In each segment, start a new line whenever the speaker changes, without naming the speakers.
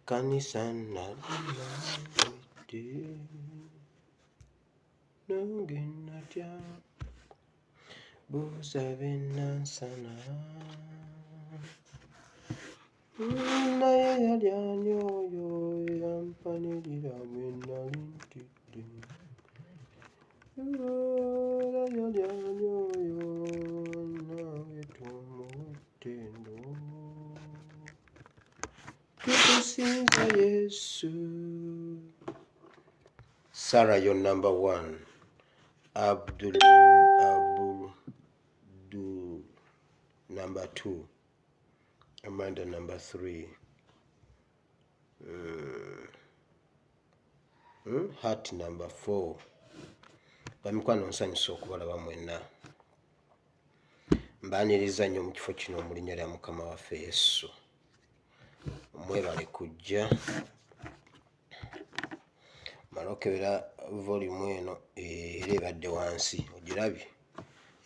kanisa nalinawite nange natya buzabe nansana naye yali ani oyo yampanirira bwe nali ntidde yali ani oyo nawe tumuwuttendo tukusinza Yesu. Sarah, you're number 1. Abdul number 2. Amanda number 3. Heart number 4. Bamikwano nsanyusa okubalaba mwenna. Mbaaniriza nnyo mu kifo kino mu linnya lya Mukama waffe Yesu. Mwebale kujja malokebera volume eno era ebadde wansi ogirabye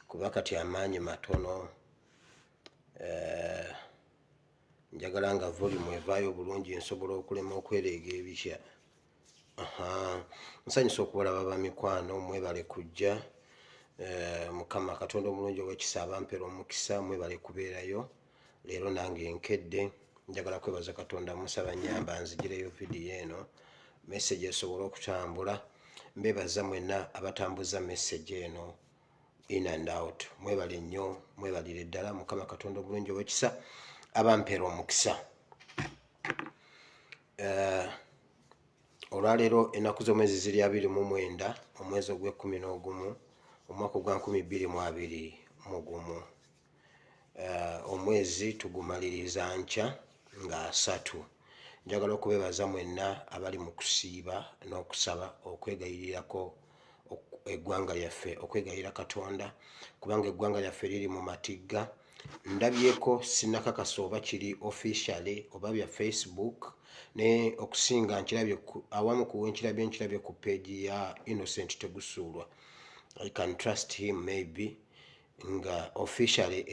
kuba kati amaanyi matono. Njagala nga volume evaayo bulungi nsobola okulema okwereega ebikya. Nsanyusa okubalaba bamikwano, mwebale kujja. Mukama Katonda omulungi ow'ekisa abampera omukisa, mwebale kubeerayo. Leero nange nkedde. Njagala kwebaza Katonda musaba nnyamba nzigireyo vidiyo eno message esobole okutambula. Mbebaza mwenna abatambuza message eno in and out. Mwebale nnyo, mwebalire ddala. Mukama Katonda omulungi ow'ekisa abampera omukisa. Olwaleero ennaku z'omwezi ziri 29 omwezi ogw'E11 omwaka ogwa 2021. Omwezi tugumaliriza nkya nga 3. Njagala okubebaza mwenna abali mu kusiiba n'okusaba okwegayirirako eggwanga lyaffe, okwegayirira Katonda kubanga eggwanga lyaffe liri mu matigga. Ndabyeko sinakakasa oba kiri officially oba bya Facebook ne okusinga nkirabye awamu ku nkirabye ku page ya Innocent Tegusuulwa. I can trust him maybe nga officially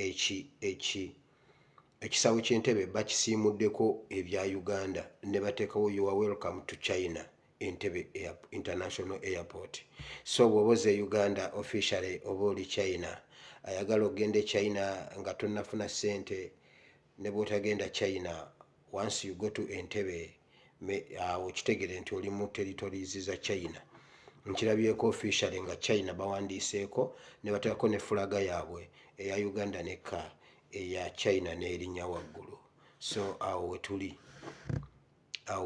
ekisawo ky'Entebbe bakisiimuddeko ebya Uganda ne bateekawo you are welcome to China Entebbe International Airport. So bw'oboze Uganda officially oba oli China ayagala ogende China nga tonnafuna ssente ne bw'otagenda China, once you go to Entebbe awo kitegere nti oli mu territories za China. Nkirabyeko officially nga China bawandiiseeko ne bateekako ne fulaga yaabwe eya Uganda nekka eya China n'erinnya waggulu. So awo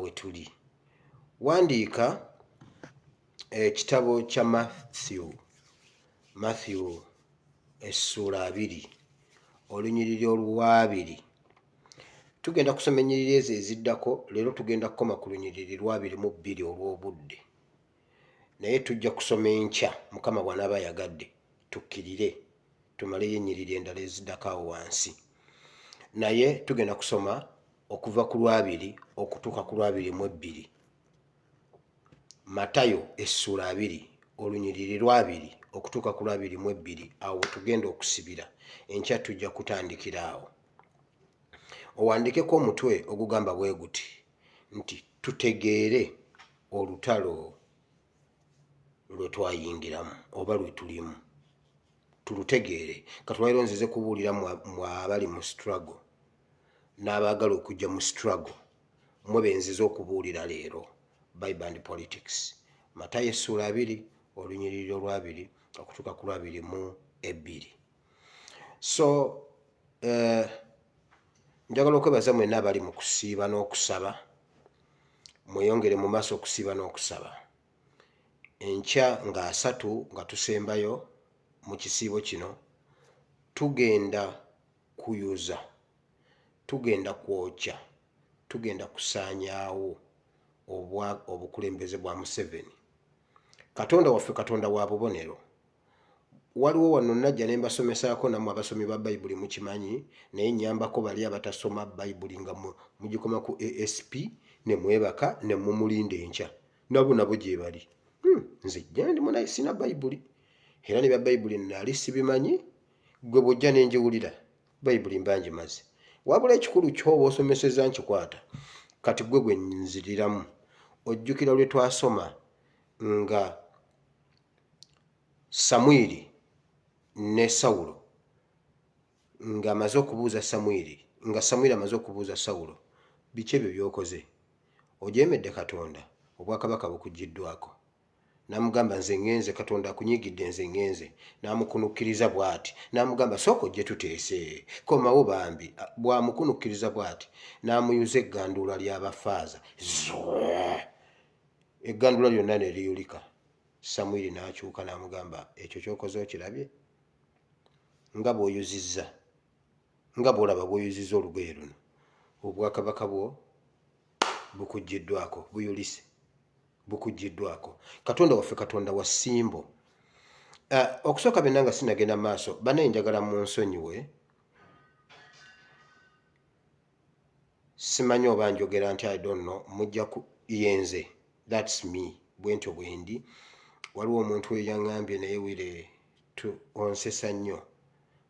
wetuli. Wandiika ekitabo kya Matthew essula 2 olunyiriri olwa2. Tugenda kusoma ennyiriri ezo eziddako. Leero tugenda kukoma ku lunyiriri lwa 22 olw'obudde. Naye tujja kusoma enkya Mukama bw'anaaba yagadde tukkirire tumaleyo ennyiriri endala eziddako awo wansi. Naye tugenda kusoma okuva ku lwa 2 okutuuka ku lwa 22. Matayo essula 2 olunyiriri lwa 2 okutuuka ku lwa 22. Awo tugenda okusibira. Enkya tujja kutandikira awo. Owandikeko omutwe ogugamba bwe guti nti tutegeere olutalo lwe twayingiramu oba lwe tulimu. Tulutegeere. Katwaliro nzize kubuulira mu abali mu struggle n'abaagala okujja mu struggle mwe benzize okubuulira leero Bible and Politics. Matayo essula 2 olunyiriri olwa 2 okutuuka ku lwa 22. So njagala okwebaza mwenna abali mu kusiiba n'okusaba, mweyongere mu maaso okusiiba n'okusaba. Enkya nga 3 nga tusembayo mu kisiibo kino tugenda kuyuza, tugenda kwokya, tugenda kusaanyaawo obukulembeze bwa Museveni. Katonda waffe Katonda wa bubonero. Waliwo wano najja ne mbasomesaako nammwe abasomi ba Bayibuli mukimanyi, naye nnyambako bali abatasoma Bayibuli nga mugikoma ku ASP ne mwebaka ne mumulinda enkya. Nabo gye bali. Nze jjandi munaye sina Bayibuli. Era ne bya Bayibuli nali sibimanyi, gwe bw'ojja ne njiwulira Bayibuli mba ngimaze. wabula ekikulu kyoba osomeseza nkikwata kati gwe gwe nziriramu. Ojjukira lwe twasoma nga Samwiri ne Sawulo ng'amaze okubuuza Samwiri, nga Samwiri amaze okubuuza Sawulo, biki ebyo by'okoze? Ojeemedde Katonda, obwakabaka bukugiddwako. N'amugamba nze ngenze, Katonda akunyigidde, nze ngenze. N'amukunukkiriza bw'ati, n'amugamba sooka ojje tuteese, komawo bambi. Bw'amukunukkiriza bw'ati n'amuyuza egganduula ly'abafaaza, egganduula lyonna ne liyulika. Samwiri n'akyuka n'amugamba ekyo ky'okoze okirabye? Nga bw'oyuzizza, nga bw'olaba bw'oyuzizza olugoye luno, obwakabaka bwo bukugiddwako, buyulise, bukugiddwako. Katonda waffe Katonda wa ssimbo. Okusooka byonna nga sinagenda maaso, banaye njagala munsonyiwe, simanyi oba njogera nti I don't know, mujja ku yenze, that's me, bwentyo bwendi. Waliwo omuntu eyaŋŋambye naye wire onsesa nnyo,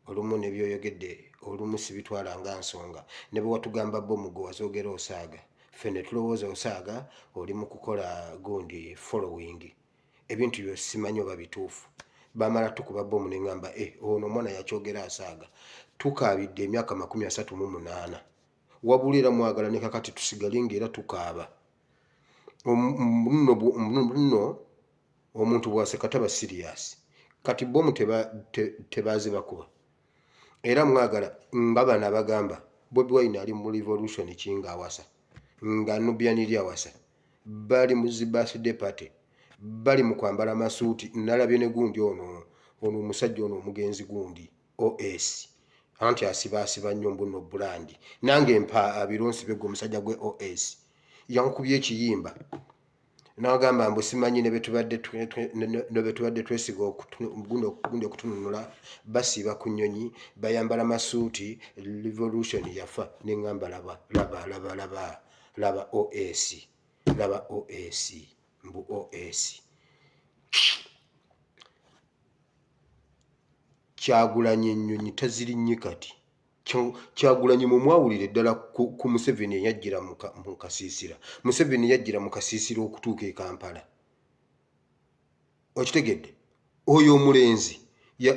olumu ne byoyogedde olumu sibitwala nga nsonga, ne bwe watugamba bomu gwe wazoogera osaaga, ffe ne tulowooza osaaga oli mu kukola gundi following, ebintu byo simanyi oba bituufu. Bamala tukuba bomu ne ŋŋamba ono omwana yakyogera asaaga. Tukaabidde emyaka 38, wabula era mwagala ne kakati tusigale ng'era tukaaba. Nno omuntu bw'aseka taba siriyasi. Kati bomu tebaazi bakuba. Era mwagala nga bano abagamba Bobi Wine ali mu revolution kinga awasa, nga Nubian eri awasa, bali mu zi birthday party, bali mu kwambala masuuti. Nalabye ne gundi ono omusajja ono omugenzi gundi OS anti asibaasiba nnyo mbuno bulandi, nange mpa abironsi begwe omusajja gwe OS yankubye ekiyimba n'agamba mbu simanyi ne betubadde twesiga gundi okutununula, basiiba ku nnyonyi, bayambala masuuti, revolution yafa. Ne ŋŋamba laba OS, laba OS, mbu OS. Kyagulanyi ennyonyi tazirinnye kati. Kyagulanyi mwe mwawulira eddala ku Museveni eyajjira mu kasiisira. Museveni yajjira mu kasiisira okutuuka e Kampala. Okitegedde? Oyo omulenzi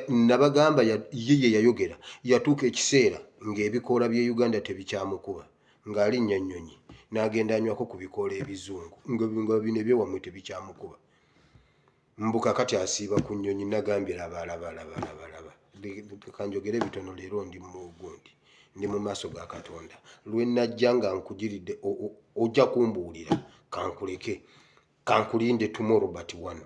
nabagamba ye yayogera, yatuuka ekiseera ng'ebikoola by'e Uganda tebikyamukuba, ng'alinnya nnyonyi n'agenda anywako ku bikoola ebizungu, nga bino ebyowammwe tebikyamukuba. Mbuka kati asiiba ku nnyonyi, nagambye laba. Kanjogere bitono leero ndi mu gundi, ndi mu maaso ga Katonda. Lwe najja nga nkugiridde ojja kumbuulira, kankuleke, kankulinde tomorrow but one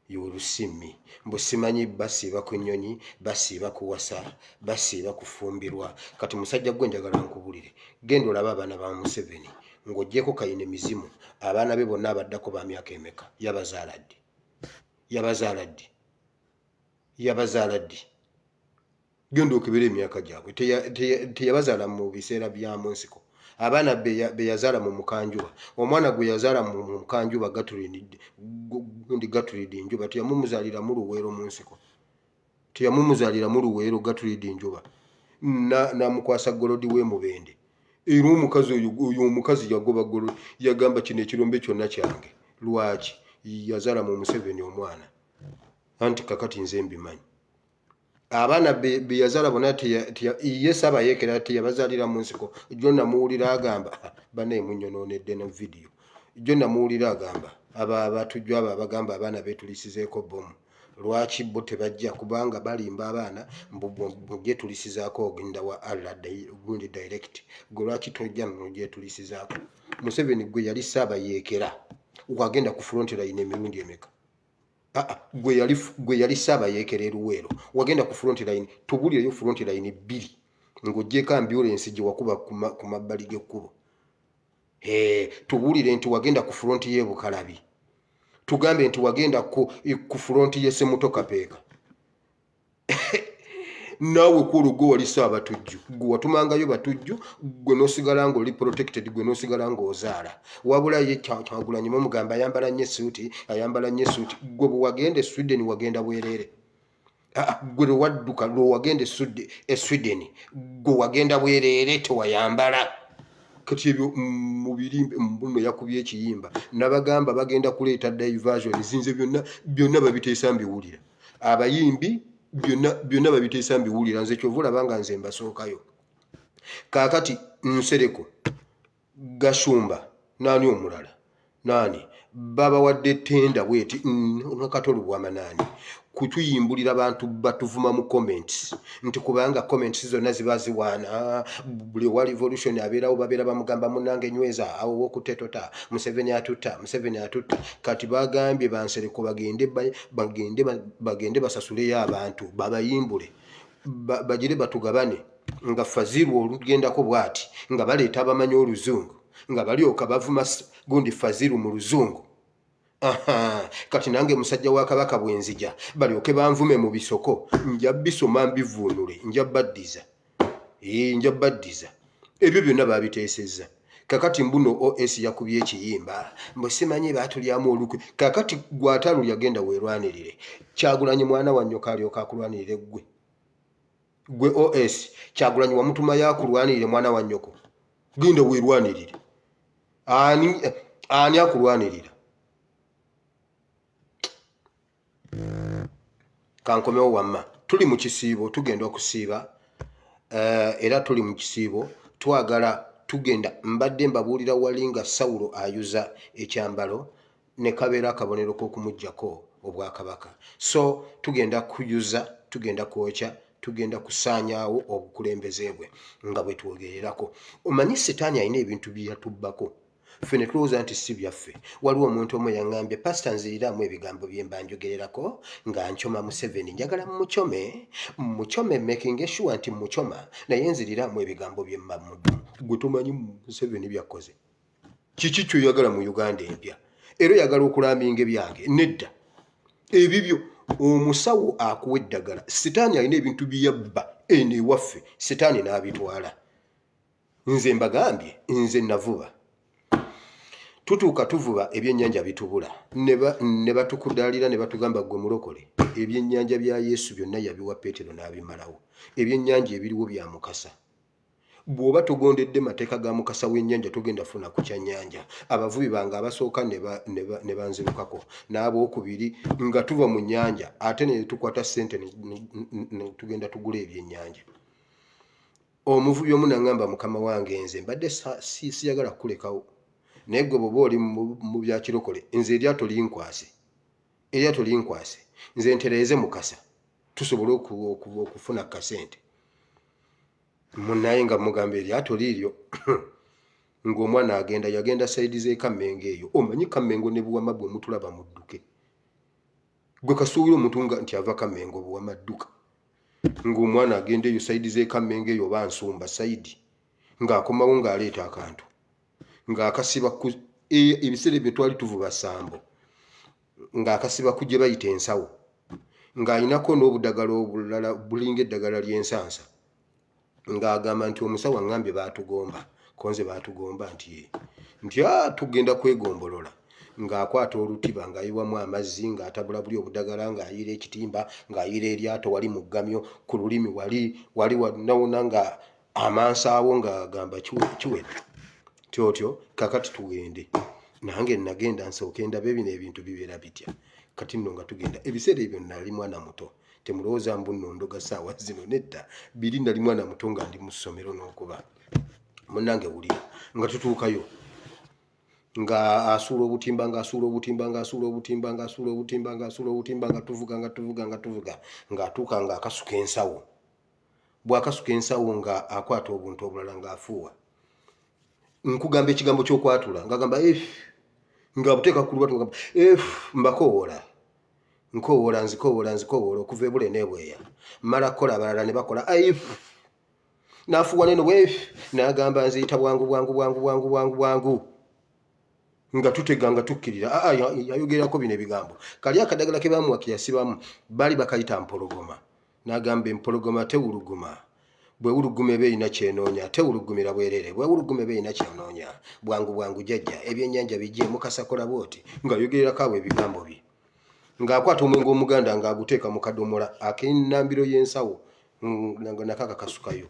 you will see me. Mbu simanyi basiiba ku nnyonyi, basiiba kuwasa, basiiba kufumbirwa. Kati musajja gwe njagala nkubulire, genda olabe abaana ba Museveni ng'oggyeko kayina emizimu, abaana be bonna abaddako ba myaka emeka, yabazaala ddi? Genda okebera emyaka gyabwe. Teyabazaala mu biseera bya mu nsiko. Abaana be yazaala mu mukanjuba. Omwana gwe yazaala mu mukanjuba Gaturidi Njuba teyamumuzaalira mu Luweero mu nsiko. Teyamumuzaalira mu Luweero Gaturidi Njuba. Namukwasa Golodi w'Emubende. Era omukazi oyo omukazi yagoba Golodi, yagamba kino ekirombe kyonna kyange. Lwaki? Yazaala mu Museveni omwana. Anti kakati nze mbimanyi. Abaana be yazaala bonna ye Saabayeekera teyabazaalira mu nsiko. Jjo namuwulira agamba, banaye munnyonoonedde na vidiyo, jjo namuwulira agamba abatujju abo abagamba abaana beetulisizeeko bomu. Lwaki bo tebajja? Kubanga balimba abaana mugyeetulisizaako ogenda wa Allah gundi direct. Gwe lwaki tojja nogyeetulisizaako? Museveni gwe yali Saabayeekera, wagenda ku front line emirundi emeka? Gwe yali Saabayeekera e Luweero, wagenda ku front line, tubulireyo front line 2 ng'oggyeko ambulance gye wakuba ku mabbali g'ekkubo. Tubuulire nti wagenda ku front y'e Bukalabi, tugambe nti wagenda ku front y'e Semutokapeeka. Naawe kwolwo gwe wali Saabatujju, gwe watumangayo batujju, gwe n'osigala ng'oli protected, gwe n'osigala ng'ozaala. Wabula ye Kyagulanyi mugamba ayambala nnyo essuuti, gwe bwe wagenda e Sweden wagenda bwereere. gwe wadduka lwo wagenda Sweden gwe wagenda bwereere tewayambala kati ebyo mubirimbe mbuno yakubye ekiyimba nabagamba bagenda kuleeta diversion zinze byonna babiteesa mbiwulira abayimbi byonna babiteesa mbiwulira nze kyova olabanga nze mbasookayo kaakati Nsereko Gashumba nani omulala nani baba wadde tenda bweti nakatolu bwamanani kutuyimbulira abantu batuvuma mu comments nti kubanga comments zonna ziba ziwaana buli wa revolution abeerawo babeera bamugamba munange nyweza awo wokutetota Museveni atutta kati bagambye Bansereko bagende basasuleyo abantu babayimbule bagire batugabane nga Faziru olugendako bwati nga baleeta abamanyi oluzungu nga balyoka bavuma gundi Faziru mu luzungu kati nange musajja wa Kabaka bwenzija balyoke banvume mu bisoko nja bisoma mbivuunule nja baddiza ebyo byonna babiteesezza kakati mbuno OS yakubye ekiyimba mbo simanyi batulyamu olukwe kakati gwatalu yagenda weerwanirire Kyagulanyi mwana wa nnyoka alyoka akulwanirire gwe OS Kyagulanyi wamutuma yakulwanirire mwana wa nnyoko genda weerwanirire ani akulwanirira kankomewo wamma tuli mu kisiibo tugenda okusiiba era tuli mu kisiibo twagala tugenda mbadde mbabuulira wali nga Sawulo ayuza ekyambalo ne kabeera akabonero k'okumuggyako obwakabaka so tugenda kuyuza tugenda kwokya tugenda kusaanyaawo obukulembeze bwe nga bwe twogererako omanyi setaani alina ebintu byeyatubbako ffe ne tulowooza nti si byaffe waliwo omuntu omu yaŋŋambye pasita nziriramu ebigambo bye mba njogererako nga nkyoma Museveni njagala mukyome making sure nti mukyoma naye nziriramu ebigambo bye mba muddumu gwe tomanyi Museveni byakoze kiki kyoyagala mu Uganda empya era oyagala okulambinga ebyange nedda ebibyo omusawo akuwa eddagala setaani alina ebintu byeyabba eno ewaffe setaani n'abitwala nze mbagambye nze navuba tutuuka tuvuba ebyennyanja bitubula ne batukudaalira ne batugamba gwe mulokole ebyennyanja bya Yesu byonna yabiwa Peetero n'abimalawo ebyennyanja ebiriwo bya mukasa bw'oba togondedde mateeka ga mukasa w'ennyanja togenda funa ku kyannyanja abavubi bange abasooka ne banzirukako n'abookubiri nga tuva mu nnyanja ate ne tukwata ssente ne tugenda tugula ebyennyanja omuvubi omu n'aŋŋamba mukama wange nze mbadde siyagala kukulekawo naye gwe bw'oba oli mu bya kirokole nze eryato linkwase nze ntereeze mukasa tusobole okufuna kasente munnaye nga mugamba eryato liiryo ng'omwana yagenda sayidi z'ekammengo eyo omanyi kammengo ne buwama bwe mutulaba mudduke gwe kasuubira omuntu nti ava kammengo buwama dduka ng'omwana agenda eyo sayidi z'ekammengo eyo oba nsumba sayidi ng'akomawo ng'aleeta akantu ng'akasiba ebiseera bye twali tuvuba Sambo ng'akasiba ku gye bayita ensawo ng'alinako n'obudagala obulala bulinga eddagala ly'ensansa ng'agamba nti omusawo aŋŋambye baatugomba konze baatugomba nti tugenda kwegombolola ng'akwata olutiba ng'ayiwamu amazzi ng'atabula buli obudagala ng'ayiira ekitimba ng'ayiira eryato wali mu ggamyo ku lulimi wali wanawona nga amansaawo ng'agamba kiwedde tyotyo kakati tugende nange nagenda nsooke ndabe bino ebintu bibeera bitya kati nno nga tugenda ebiseera ebyo nali mwana muto temulowooza mbu nno ndoga saawa zino nedda biri nali mwana muto nga ndi mu ssomero n'okuba munnange wulira nga tutuukayo nga asuula obutimba nga tuvuga ng'atuuka ng'akasuka ensawo bw'akasuka ensawo nga akwata obuntu obulala ng'afuuwa nkugamba ekigambo ky'okwatula ng'agamba nga buteeka ku lubatu ngamba mbakowoola nzikowoola okuva ebule n'ebweya mala kukola abalala ne bakola n'afuuwa neno n'agamba nziyita bwangu nga tutega nga tukkirira yayogerako bino ebigambo kali akadagala ke bamuwa ke yasibamu baali bakayita mpologoma n'agamba empologoma tewuluguma bwewuluguma eba erina kyenoonya tewulugumira bwereere bwewuluguma eba erina kyenoonya bwangu jjajja ebyennyanja bijje mukasa kola bwoti ng'ayogererako abo ebigambo bye ng'akwata omwenge omuganda ng'aguteeka mu kadomola ak'ennambiro y'ensawo nga nakaka kasukayo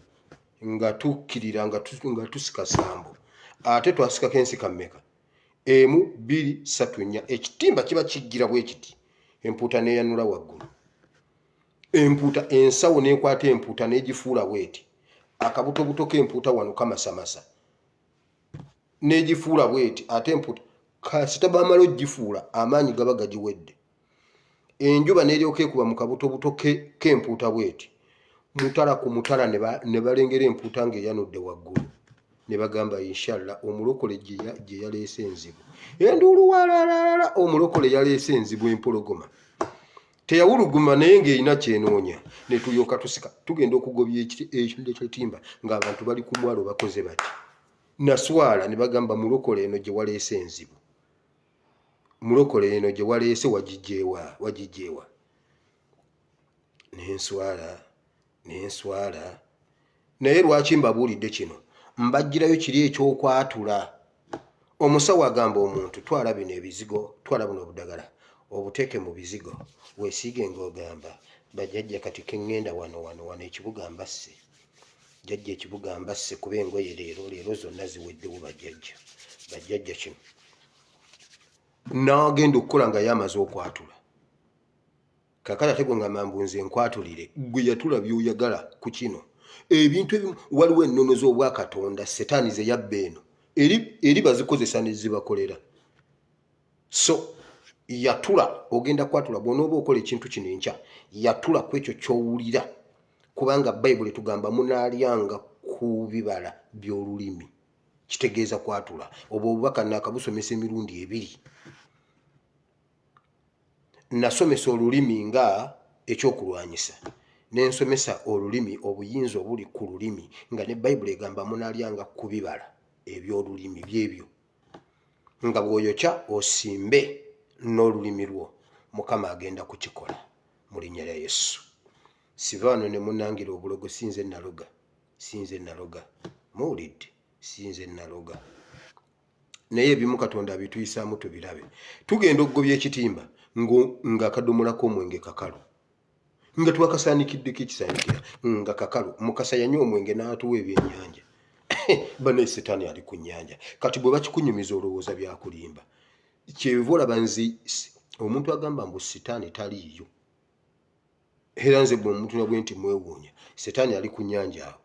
nga tukkirira nga tusika sambo. Ate twasikako ensika mmeka? 1, 2, 3, 4. Ekitimba kiba kijjira bwe kiti, empuuta neeyanula waggulu. Empuuta ensawo n'ekwata empuuta n'egifuula bweti. Akabutobuto k'empuuta wano kamasamasa n'egifuula bweti. Ate empuuta kasita bamala ogifuula amaanyi gaba gagiwedde. Enjuba n'eryoka ekuba mu kabutobuto k'empuuta bweti. Mutala ku mutala ne balengera empuuta ng'eyanudde waggulu. Ne bagamba inshallah omulokole gye yaleese enzibu. Enduulu walaalala omulokole yaleese enzibu empologoma. Teyawuluguma naye ng'erina kyenoonya. Ne tulyoka tusika tugenda okugobya ekitimba ng'abantu bali ku mwalo bakoze bati. Naswala ne bagamba mulokole eno gye waleese enzibu. Mulokole eno gye waleese wagijjeewa. Nenswala. Naye lwaki mbabuulidde kino? Mbajjirayo kiri ekyokwatula. Omusawo agamba omuntu twala bino ebizigo, twala buno obudagala, obuteeke mu bizigo, weesiige ng'ogamba bajjajja kati keŋŋenda wano ekibuga mbasse. Jjajja ekibuga mbasse kuba engoye leero zonna ziweddewo bajjajja kino. N'agenda okukola nga yamaze okwatula. Kakala ate gwe ngamba mbunze nkwatulire, gwe yatula by'oyagala ku kino. Ebintu ebimu waliwo ennono z'obwa Katonda setaani ze yabba eno eri bazikozesa ne zibakolera. So yatula, ogenda kwatula bw'onooba okola ekintu kino enkya, yatula ku ekyo ky'owulira, kubanga Bayibuli tugamba munaalyanga ku bibala by'olulimi. Kitegeeza kwatula. Obwo obubaka naakabusomesa emirundi 2. Nasomesa olulimi nga ekyokulwanyisa, n'ensomesa olulimi obuyinza obuli ku lulimi nga ne Bayibuli egamba munaalyanga ku bibala eby'olulimi byebyo. Nga bw'oyokya osimbe n'olulimi lwo, Mukama agenda kukikola mu linnya lya Yesu. Siva wano ne munnangira obulogo, sinze naloga. Muwulidde? Sinze naloga. Naye ebimu Katonda abituyisaamu tubirabe. Tugenda okugobya ekitimba nga kadomola k'omwenge kakalu. Nga twakasaanikidde ekisaanikira nga kakalu. Mukasa yanywa omwenge n'atuwa ebyennyanja. Bane setaani ali ku nnyanja. Kati bwe bakikunyumiza olowooza byakulimba. Kyeva olaba omuntu agamba mbu setaani taliiyo. Era nze bwe omuntu nabwe nti mwewuunya. Setaani ali ku nnyanja awo.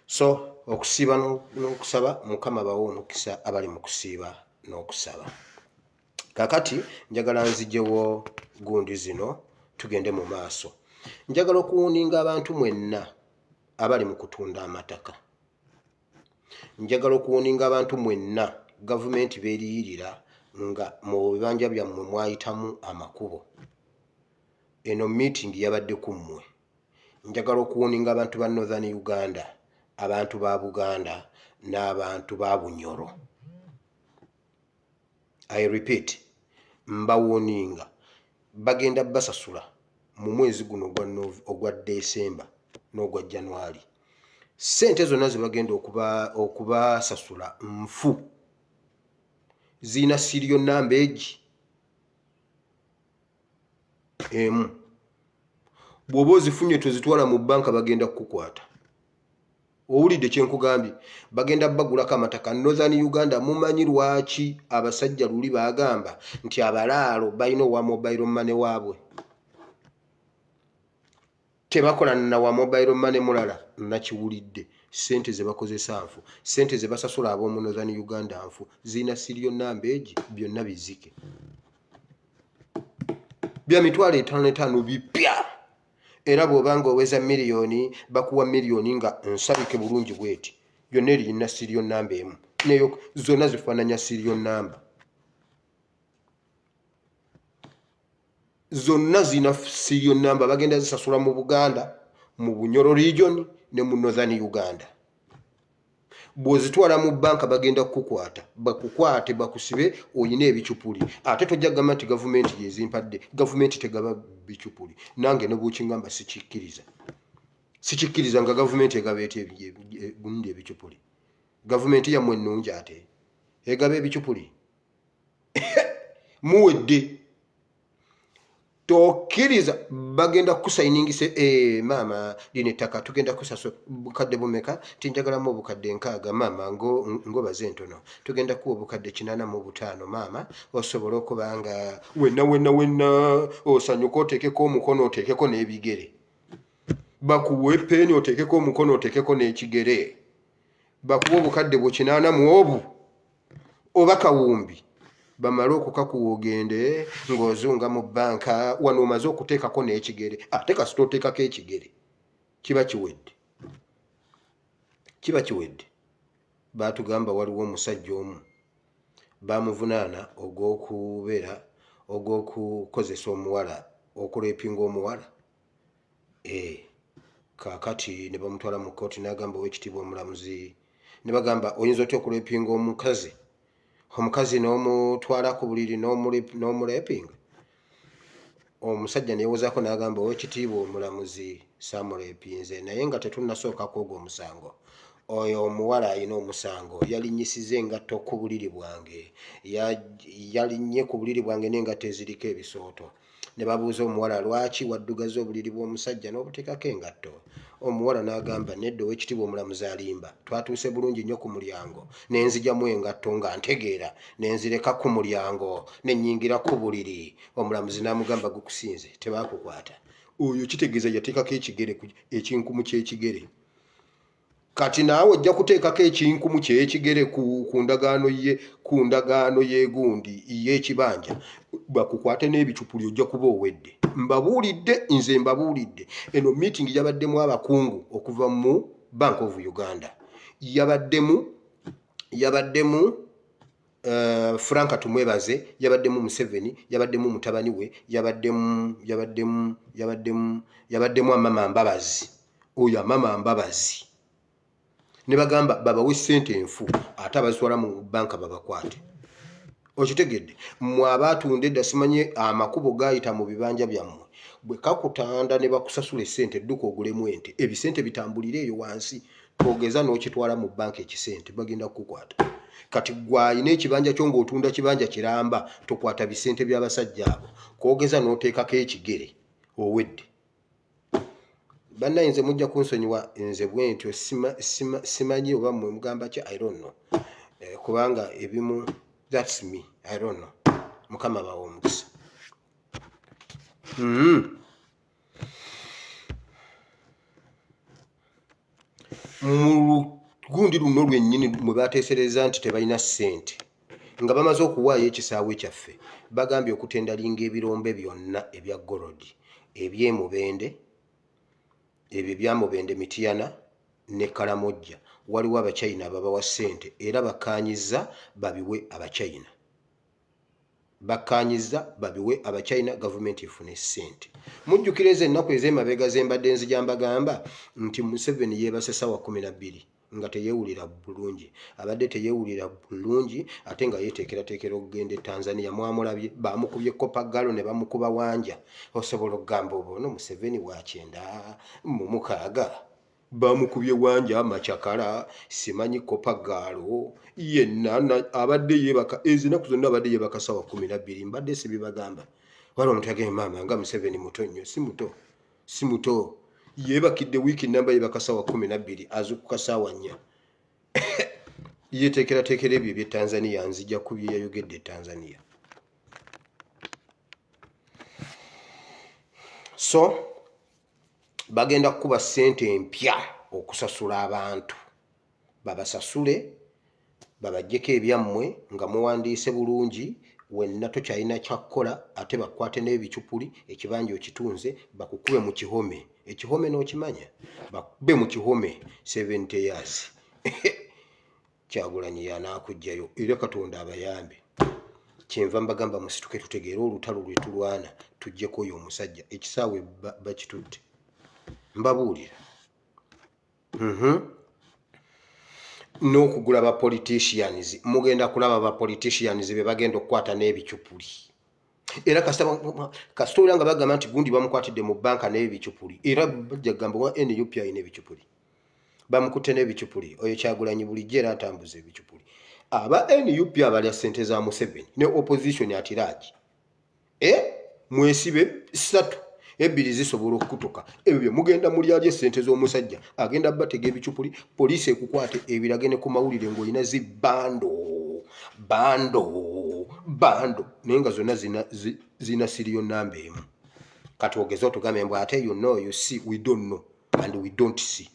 So okusiiba n'okusaba, Mukama bawe omukisa abali mu kusiiba n'okusaba. Kakati njagala nzijewo gundi zino tugende mu maaso. Njagala okuwuninga abantu mwenna abali mu kutunda amataka. Njagala okuwuninga abantu mwenna gavumenti beeriyirira nga mu bibanja byammwe mwayitamu amakubo. Eno meeting yabadde ku mmwe. Njagala okuwuninga abantu ba Northern Uganda, abantu ba Buganda n'abantu ba Bunyoro. I repeat, mbawuninga bagenda basasula mu mwezi guno ogwa December n'ogwa January. Ssente zonna ze bagenda okubasasula nfu zina serial number egi emu. Bw'oba ozifunye tozitwala mu banka bagenda kukukwata. Owulidde kye nkugambye? Bagenda bagulako amataka. Northern Uganda mumanyi lwaki abasajja luli bagamba nti abalaalo balina owa mobile money waabwe. Tebakola na wa mobile money mulala. Nakiwulidde. Ssente ze bakozesa nfu. Ssente ze basasula ab'omu Northern Uganda nfu. Zina serial number egi byonna bizike. Bya mitwalo 55 bipya. Era bw'obanga oweza miliyoni bakuwa miliyoni nga nsabike bulungi bweti. Yonna erina serial number emu. Neyo zonna zifaananya serial number. Zonna zina serial number. Bagenda zisasula mu Buganda, mu Bunyoro region ne mu Northern Uganda. Bw'ozitwala mu banka bagenda kukukwata. Bakukwate bakusibe oyina ebicupuli. Ate tojja gamba nti gavumenti yezimpadde. Gavumenti tegaba bicupuli. Nange ne bw'okingamba sikikkiriza. Sikikkiriza nga gavumenti egaba eti gundi ebicupuli. Gavumenti yammwe ennungi ate egaba ebicupuli. muwedde tokkiriza bagenda kusayiningise maama lino ettaka tugenda kusasula bukadde bumeka tinjagalamu obukadde 6 maama ngobaze entono tugenda kuwa obukadde 85 maama osobola okuba nga wenna osanyuka oteekeko omukono oteekeko n'ebigere bakuwa epeeni oteekeko omukono oteekeko n'ekigere bakuwa obukadde 80 mu obu oba kawumbi bamala okukakuwa ogende ng'ozunga mu bbanka wano omaze okuteekako n'ekigere ate kasita oteekako ekigere kiba kiwedde baatugamba waliwo omusajja omu bamuvunaana ogw'okukozesa omuwala okuleepinga omuwala kaakati ne bamutwala mu kkooti n'agamba ow'ekitiibwa omulamuzi ne bagamba oyinza otya okuleepinga omukazi n'omutwala ku buliri n'omuleepinga omusajja neyewozaako n'agamba ow'ekitiibwa omulamuzi saamuleepinze naye nga tetunnasookako ogwo omusango oyo omuwala alina omusango yalinyisiza engatto ku buliri bwange yalinnye ku buliri bwange n'engatto eziriko ebisooto ne babuuza omuwala lwaki waddugaza obuliri bw'omusajja n'obuteekako engatto omuwala n'agamba nedda ow'ekitiibwa omulamuzi alimba twatuuse bulungi nnyo ku mulyango nenzigyamu engatto nga ntegeera nenzireka ku mulyango nennyingira ku buliri omulamuzi n'amugamba gukusinze tebakukwata oyo kitegeeza yateekako ekigere ekinkumu ky'ekigere kati naawe ojja kuteekako ekinkumu ky'ekigere ku ndagaano y'egundi y'ekibanja bakukwate n'ebicupuli ojja kuba owedde nze mbabuulidde eno meeting yabaddemu abakungu okuva mu Bank of Uganda yabaddemu Frank Tumwebaze yabaddemu Museveni yabaddemu mutabani we yabaddemu Amama Mbabazi oyo Amama Mbabazi ne bagamba babawe ssente enfu ate abazitwala mu banka babakwate okitegedde mmwe abaatunda edda simanye amakubo gaayita mu bibanja byammwe bwe kakutanda ne bakusasula essente edduka ogulemu ente ebisente bitambulire eyo wansi twogeza n'okitwala mu banka ekisente bagenda kukukwata kati gwayina ekibanja kyo ng'otunda kibanja kiramba tokwata bisente by'abasajja abo kwogeza n'oteekako ekigere owedde bannayinze mujja kunsonyiwa nze bwentyo simanyi oba mmwe mugamba ki I don't know kubanga ebimu that's me I don't know mukama bawa omukisa mu gundi luno lwennyini mwe bateesereza nti tebalina ssente nga bamaze okuwaayo ekisaawe kyaffe bagambye okutendalinga ebirombe byonna ebya golodi ebyemubende ebyo byamubende Mityana ne Kalamojja waliwo abachina ababawa ssente era bakkaanyiza babiwe abachina gavumenti efune ssente mujjukireze ennaku ez'emabega zembadde nzija mbagamba nti Museveni yeebase ssaawa 12 nga teyeewulira bulungi abadde teyeewulira bulungi ate nga yeeteekerateekera okugenda e Tanzania mwamulabye baamukubye Kopagalo ne bamukuba Wanja osobola okugamba ono Museveni wa 9 mu 6 baamukubye Wanja Machakala simanyi Kopagalo yenna abadde yeebaka ezinaku zonna abadde yeebaka ssaawa 12 mbadde sibibagamba waliwo omuntu agambye maama nga Museveni muto nnyo si muto yeebakidde wiiki namba yeebaka ssaawa 12 azukuka ssaawa 4 yeeteekerateekera ebyo eby'e Tanzania nzija kubyeyayogedde e Tanzania so bagenda kukuba ssente empya okusasula abantu babasasule babajjeko ebyammwe nga muwandiise bulungi wenna tokyalina kyakkola ate bakwate n'ebicupuli ekibanja okitunze bakukube mu kihome ekihome n'okimanya bakube mu kihome 70 years Kyagulanyi y'anaakujjayo era Katonda abayambe kyenva mbagamba musituke tutegeere olutalo lwe tulwana tujjeko oyo omusajja ekisaawe bakitutte mbabuulira n'okugula ba politicians mugenda kulaba ba politicians be bagenda okukwata n'ebicupuli era kasita olanga bagamba nti gundi bamukwatidde mu banka n'ebicupuli era bajja kugamba wa NUP ayina ebicupuli bamukutte n'ebicupuli. Oyo Kyagulanyi bulijjo era atambuza ebicupuli. Aba NUP abalya ssente za Museveni ne opposition atiraaki. Mwesibe 3 2 zisobola okukutuka. Ebyo bye mugenda mulyalya ssente z'omusajja agenda batega ebicupuli, poliisi ekukwate ebirage ne ku mawulire ng'olina bando naye nga zonna zina serial number emu. Kati ogeze otugambe mbw ate you see, we don't know and we don't see.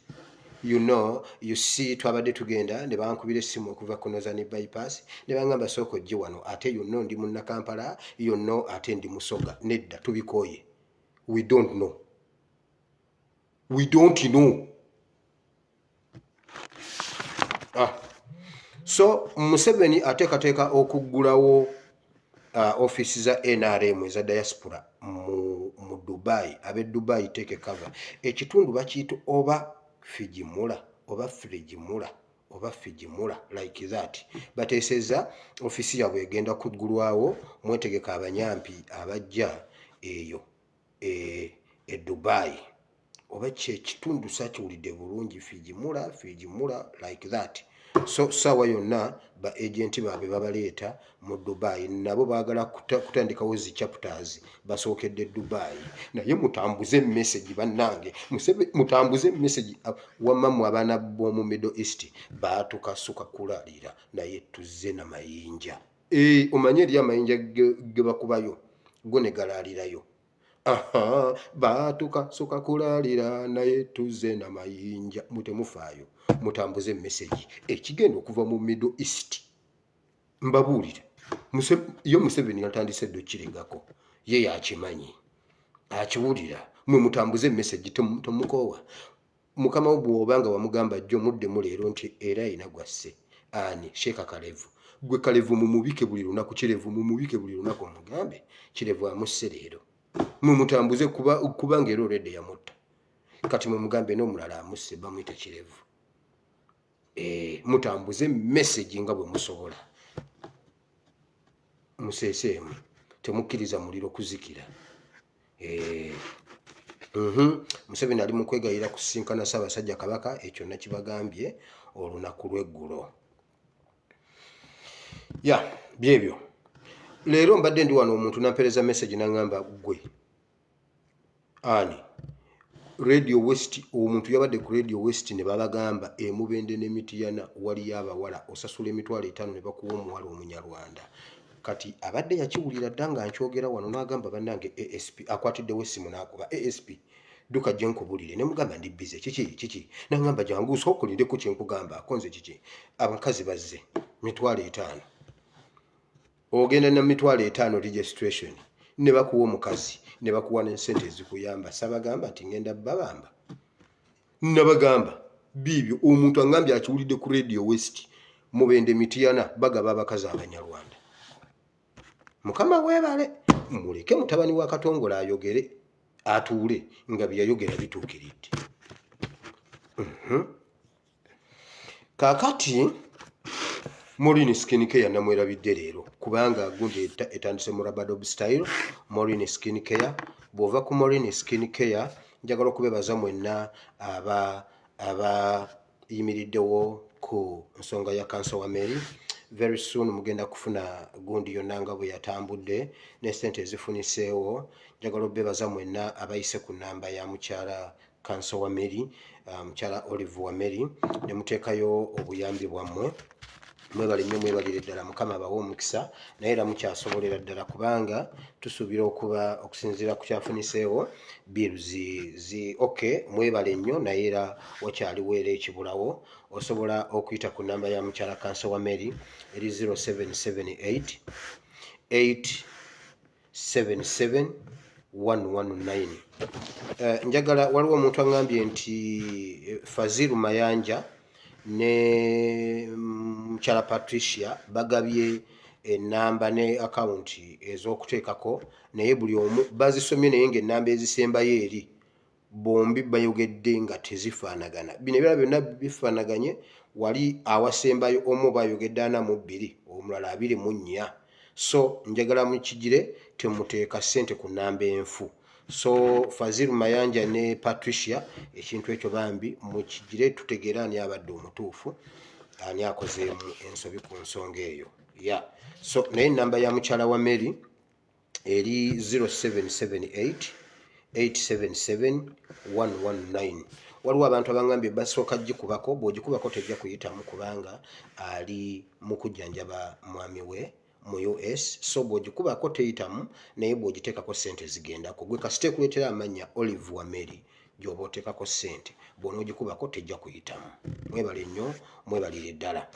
You see twabadde tugenda ne bankubira essimu okuva kunoza ne bypass ne bangamba sooka ojje wano ate ndi munnakampala ate ndi Musoga. Nedda tubikooye. We don't know. So Museveni ateekateeka okuggulawo office za NRM eza diaspora mu Dubai. Ab'e Dubai take cover. Ekitundu bakiyita oba Fijimula like that. Bateeseza office yaabwe egenda kuggulwawo, mwetegeka abanyampi abajja eyo e Dubai. Oba kitundu sakiwulidde bulungi, Fijimula like that. So sawa yonna ba agenti baabwe babaleeta mu Dubai, nabo baagala kutandikawo zi chapters basookedde Dubai. Naye mutambuze message bannange, mutambuze message wammamu abaana b'omu Middle East baatukasuka kulalira naye tuzze na mayinja. Omanye eri amayinja ge bakubayo go ne galalirayo. Batukasuka kulalira naye tuzze na mayinja. Mutemufaayo, mutambuze message ekigenda okuva mu Middle East. Mbabuulire yo Museveni yatandise dokirengako, ye yakimanyi akiwulira. Mwe mutambuze message tomukoowa. Mukama bw'obanga wamugamba jjo muddemu leero nti era ayina gwasse ani Sheikh Kalevu. Gwe Kalevu mumubike buli lunaku, Kirevu mumubike buli lunaku, omugambe Kirevu amusse leero. Mwe mutambuze kubanga era already yamutta. Kati mwe mugambe n'omulala amusse bamuyita Kirevu. Mutambuze message nga bwe musobola. Museeseemu, temukkiriza muliro kuzikira. Museveni ali mu kwegayira kusinkana Ssaabasajja Kabaka, ekyo nakibagambye olunaku lw'eggulo. Byebyo. Leero mbadde ndi wano omuntu nampeereza message n'angamba gwe ani Radio West, omuntu yabadde ku Radio West ne babagamba Mubende ne Mityana waliyo abawala osasula emitwalo 5 ne bakuwa omuwala Omunyarwanda. Kati abadde yakiwulira dda nga nkyogera wano n'agamba bannange ASP akwatiddewo essimu n'akuba ASP duka gye nkubulire ne mugamba ndi bize kiki n'angamba jangu sooka olindeko kye nkugamba akonze kiki. Abakazi bazze mitwalo 5 ogenda na mitwalo 5 registration ne bakuwa omukazi ne bakuwa n'ensente ezikuyamba. Sabagamba nti ngenda babamba. Nabagamba bibyo omuntu angambye akiwulidde ku Radio West Mubende Mityana bagaba abakazi Abanyarwanda. Mukama weebale, muleke mutabani wa Katongola ayogere atuule nga byayogera bituukiridde. Kaakati Maureen Skin Care namwerabidde leero kubanga gundi etandise mu Rabadob style. Maureen Skin Care, bw'ova ku Maureen Skin Care njagala okubebaza mwenna aba yimiriddewo ku nsonga ya cancer wa Mary. Very soon mugenda kufuna gundi yonna nga bwe yatambudde ne ssente ezifuniseewo. Njagala okubebaza mwenna abayise ku nnamba ya mukyala cancer wa Mary, mukyala Olive wa Mary, ne muteekayo obuyambi bwammwe. Mwebale nnyo, mwebalire ddala, Mukama abawe omukisa, naye era mukyasobolera ddala kubanga tusuubira okusinziira ku kyafuniseewo bills okay. Mwebale nnyo, naye era wakyaliwo era ekibulawo. Osobola okuyita ku nnamba ya mukyala cancer wa Mary eri 0778 877 119. Njagala, waliwo omuntu angambye nti Faziru Mayanja ne mukyala Patricia bagabye ennamba ne akawunti ez'okuteekako, naye buli omu bazisomye naye ng'ennamba ezisembayo eri bombi bayogedde nga tezifaanagana. Bino ebirala byonna bifaanaganye. Wali awasembayo omu bayogedde 42, omulala 24. So njagala mukigire temuteeka ssente ku nnamba enfu. So Faziru Mayanja ne Patricia ekintu ekyo bambi mukigire tutegeera ani abadde omutuufu ani akozeemu ensobi ku nsonga eyo ya so naye namba ya mukyala wa Mary eri 0778 877 119. Waliwo abantu abangambye basooka gikubako, bw'ogikubako tejja kuyitamu kubanga ali mu kujjanjaba mwami we mu US, so bw'ogikubako teyitamu naye bw'ogiteekako ssente zigendako. Gwe kasite ekuleetera amannya Olive wa Mary gy'oba oteekako ssente, bw'onoogikubako tejja kuyitamu. Mwebale nnyo, mwebalire ddala.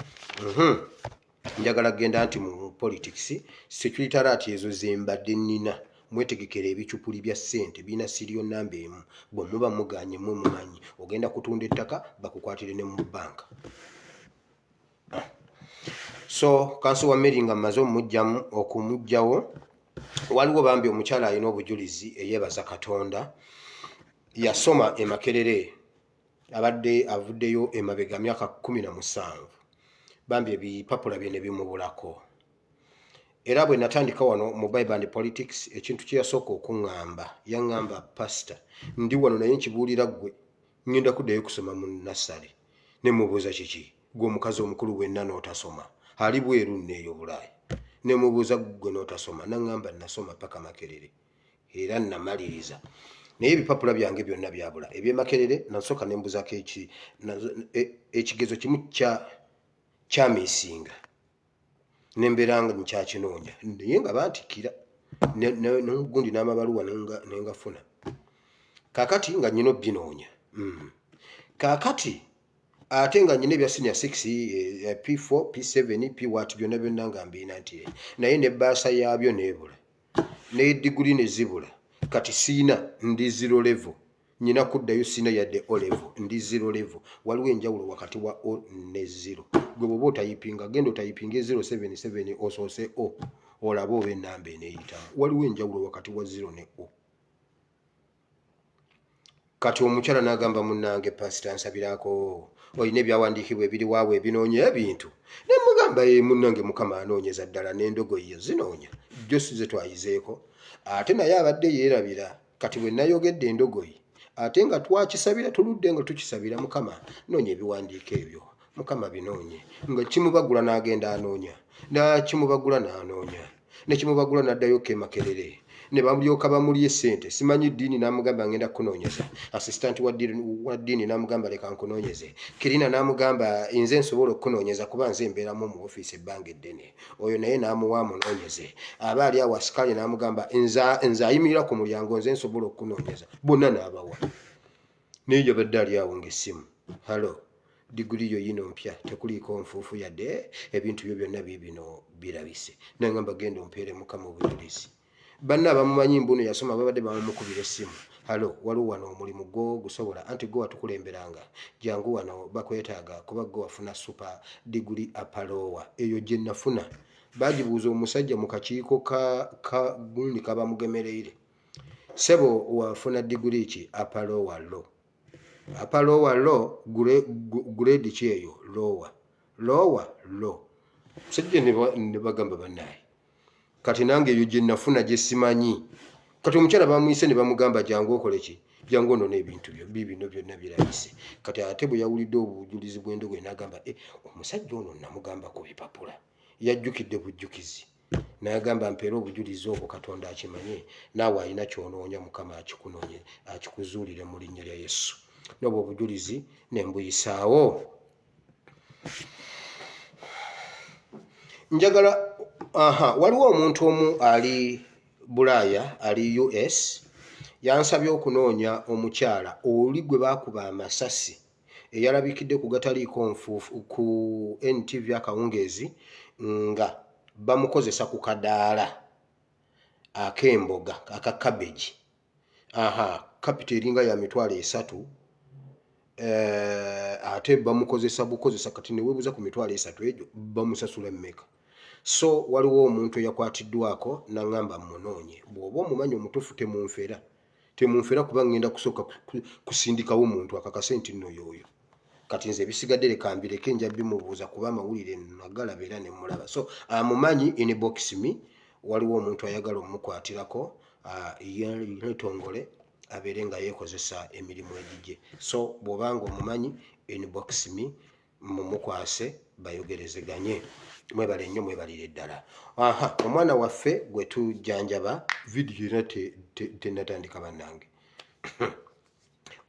Njagala kugenda nti mu politics security alert ezo ze mbadde nnina. Mwetegekera ebicupuli bya ssente birina serial namba emu, bwe muba muganye mwe mumanyi ogenda kutunda ettaka bakukwatire ne mu banka. So kanso wa Mary nga mmaze okumugjawo, waliwo bambi omukyala alina obujulizi eyeebaza Katonda, yasoma e Makerere, abadde avuddeyo emabega myaka 17, bambi ebipapula bye ne bimubulako. Era bwe natandika wano mu Bible and Politics, ekintu kye yasooka okuŋŋamba, yaŋŋamba pastor, ndi wano naye nkibuulira ggwe, ngenda kuddayo kusoma mu nasale. Ne mubuuza kiki, gwe omukazi omukulu wenna n'otasoma, ali bweru nneeyo Bulaaya. Ne mubuuza ggwe n'otasoma, naŋŋamba nasoma paka Makerere era namaliriza. Naye ebipapula byange byonna byabula. Eby'Emakerere nasooka ne mbuzaako ekigezo kimu kya miisinga. Nembeera nga nkyakinoonya naye nga bantikira n'ogundi n'amabaluwa nengafuna. Kaakati nga nnyina obbinoonya. Kaakati ate nga nnyina ebya senior 6, P4, P7, P byonna byonna nga mbiina nti naye n'ebbaasa yaabyo neebula, n'eddiguli ne zibula. Kati siina, ndi 0 level. Nnyina kuddayo siina yadde O level, ndi 0 level. Waliwo enjawulo wakati wa O ne 0. Gwe bw'oba otayipinga, genda otayipinga 077 osoose O, olaba oba ennamba eneeyitamu. Waliwo enjawulo wakati wa 0 ne O. Kati omukyala n'agamba munnange pasita nsabirako, olina ebyawandiikibwa ebiri waawe ebinoonya ebintu. Ne mugamba munnange Mukama anoonyeza ddala n'endogoyi yazinoonya, jjo si ze twayizeeko. Ate naye abadde yeerabira, kati bwe nayogedde endogoyi, ate nga twakisabira tuludde nga tukisabira Mukama, noonya ebiwandiiko ebyo. Mukama binoonye, nga kimubagula n'agenda anoonya, nakimubagula n'anoonya, ne kimubagula n'addayo ke Makerere, ne balyoka bamulye ssente. Simanyi ddiini n'amugamba ngenda kunoonyeza. Assistant wa ddiini n'amugamba leka nkunoonyeze. Kirina n'amugamba nze nsobola okunoonyeza kuba nze mbeeramu mu ofiisi ebbanga eddene. Oyo naye n'amuwa amunoonyeze. Aba ali awo asikaali n'amugamba nze ayimirira ku mulyango nze nsobola okunoonyeza. Bonna n'abawa. Naye yabadde ali awo ng'essimu. Halo, diguli yo yino mpya, tekuliiko nfuufu yadde ebintu byo byonna biibino birabise. N'agamba genda ompeere Mukama obujulizi. Banna abamumanyi mbuno yasoma babadde bamumukubira essimu. Halo, waliwo wano omulimu gwo gusobola, anti gwe watukulemberanga. Jangu wano bakwetaaga kuba gwe wafuna super degree apalowa. Eyo gye nafuna. Bagibuuza omusajja mu kakiiko ka gundi kabamugemereire. Sebo wafuna degree ki? Apalowa lo. Apalowa lo grade ki eyo? Lowa lo. Sejje ne bagamba bannaye. Kati nange eyo gye nafuna gye simanyi. Kati omukyala bamuyise ne bamugamba jangu okole ki? Jangu onone ebintu byo bibino byonna birabise. Kati ate bwe yawulidde obujulizi bw'endogoyi n'agamba omusajja ono namugamba ku bipapula. Yajjukidde bujjukizi. N'agamba mpeera obujulizi obwo Katonda akimanye, naawe alina ky'onoonya Mukama akikunoonye, akikuzuulire mu linnya lya Yesu. N'obwo obujulizi ne mbuyisaawo. Njagala waliwo omuntu omu ali Bulaaya, ali US, yansabye okunoonya omukyala oli gwe baakuba amasasi eyalabikidde ku gataliiko nfuufu ku NTV akawungeezi nga bamukozesa ku kadaala ak'emboga aka cabbage. Kapita eringa ya mitwalo 3, ate bamukozesa bukozesa. Kati ne weebuuza ku mitwalo 3 egyo bamusasula mmeka? So waliwo omuntu yakwatiddwako n'angamba munoonye. Bw'oba omumanyi omutuufu temunfera kuba ngenda kusooka kusindikawo omuntu akakase nti nno yoyo. Kati nze ebisigadde leka mbireke, nja bimubuuza kuba amawulire nagalaba era ne mulaba. So amumanyi inbox me, waliwo omuntu ayagala omukwatirako yetongole abeere nga yeekozesa emirimu egijje. So bw'obanga omumanyi inbox me mumukwase bayogerezeganye. Mwebale nnyo, mwebalire ddala. Omwana waffe gwe tujjanjaba vidiyo era tennatandika bannange.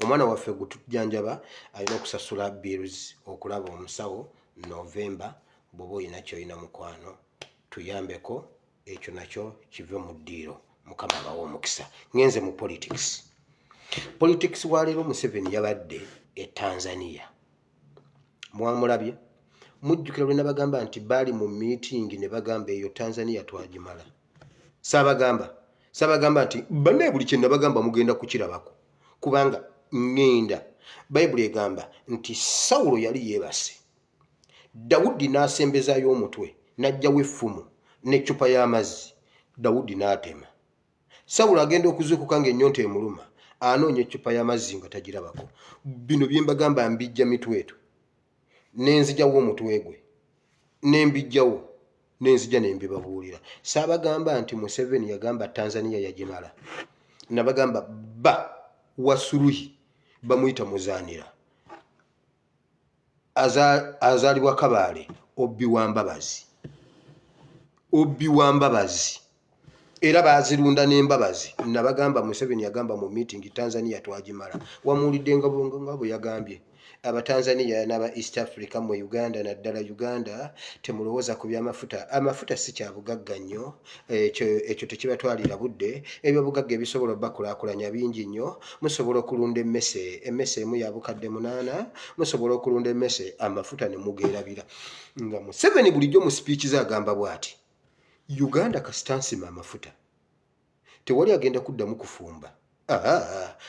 Omwana waffe gwe tujjanjaba alina okusasula bills okulaba omusawo November. Bw'oba olina ky'olina mukwano tuyambeko, ekyo nakyo kive mu ddiiro. Mukama abawe omukisa. Ngenze mu politics. Politics wa leero Museveni yabadde e Tanzania. Mwamulabye? Mujjukira lwe nabagamba nti baali mu meeting ne bagamba eyo Tanzania twagimala. Sabagamba nti banne buli kye nabagamba mugenda kukirabako. Kubanga ngenda Bayibuli egamba nti Sawulo yali yeebase. Dawudi n'asembezaayo omutwe n'ajjawo effumu n'eccupa y'amazzi. Dawudi n'atema. Sawulo agenda okuzuukuka ng'ennyonta emuluma, anoonya eccupa y'amazzi nga tagirabako. Bino bye mbagamba mbijja mitweto. Nenzijjawo omutwe gwe. Nembijjawo. Nenzija nembibabuulira. Saabagamba nti Museveni yagamba Tanzania yagimala. Nabagamba Wasuluhi bamuyita Muzaanira. Azaalibwa Kabaale, Obbi wa Mbabazi. Era baazirunda n'embabazi. Nabagamba Museveni yagamba mu meeting Tanzania twagimala. Wamuwulidde nga bwe yagambye. Abatanzania n'aba East Africa mu Uganda naddala Uganda temulowooza ku by'amafuta. Amafuta si kya bugagga nnyo, ekyo tekibatwalira budde. Ebyobugagga ebisobola obbakulaakulanya bingi nnyo. Musobola okulunda emmese emu ya bukadde 8, musobola okulunda emmese amafuta ne mugeerabira. Nga Museveni bulijjo mu speech ze agamba bw'ati, Uganda kasitansima amafuta. Tewali agenda kuddamu kufumba.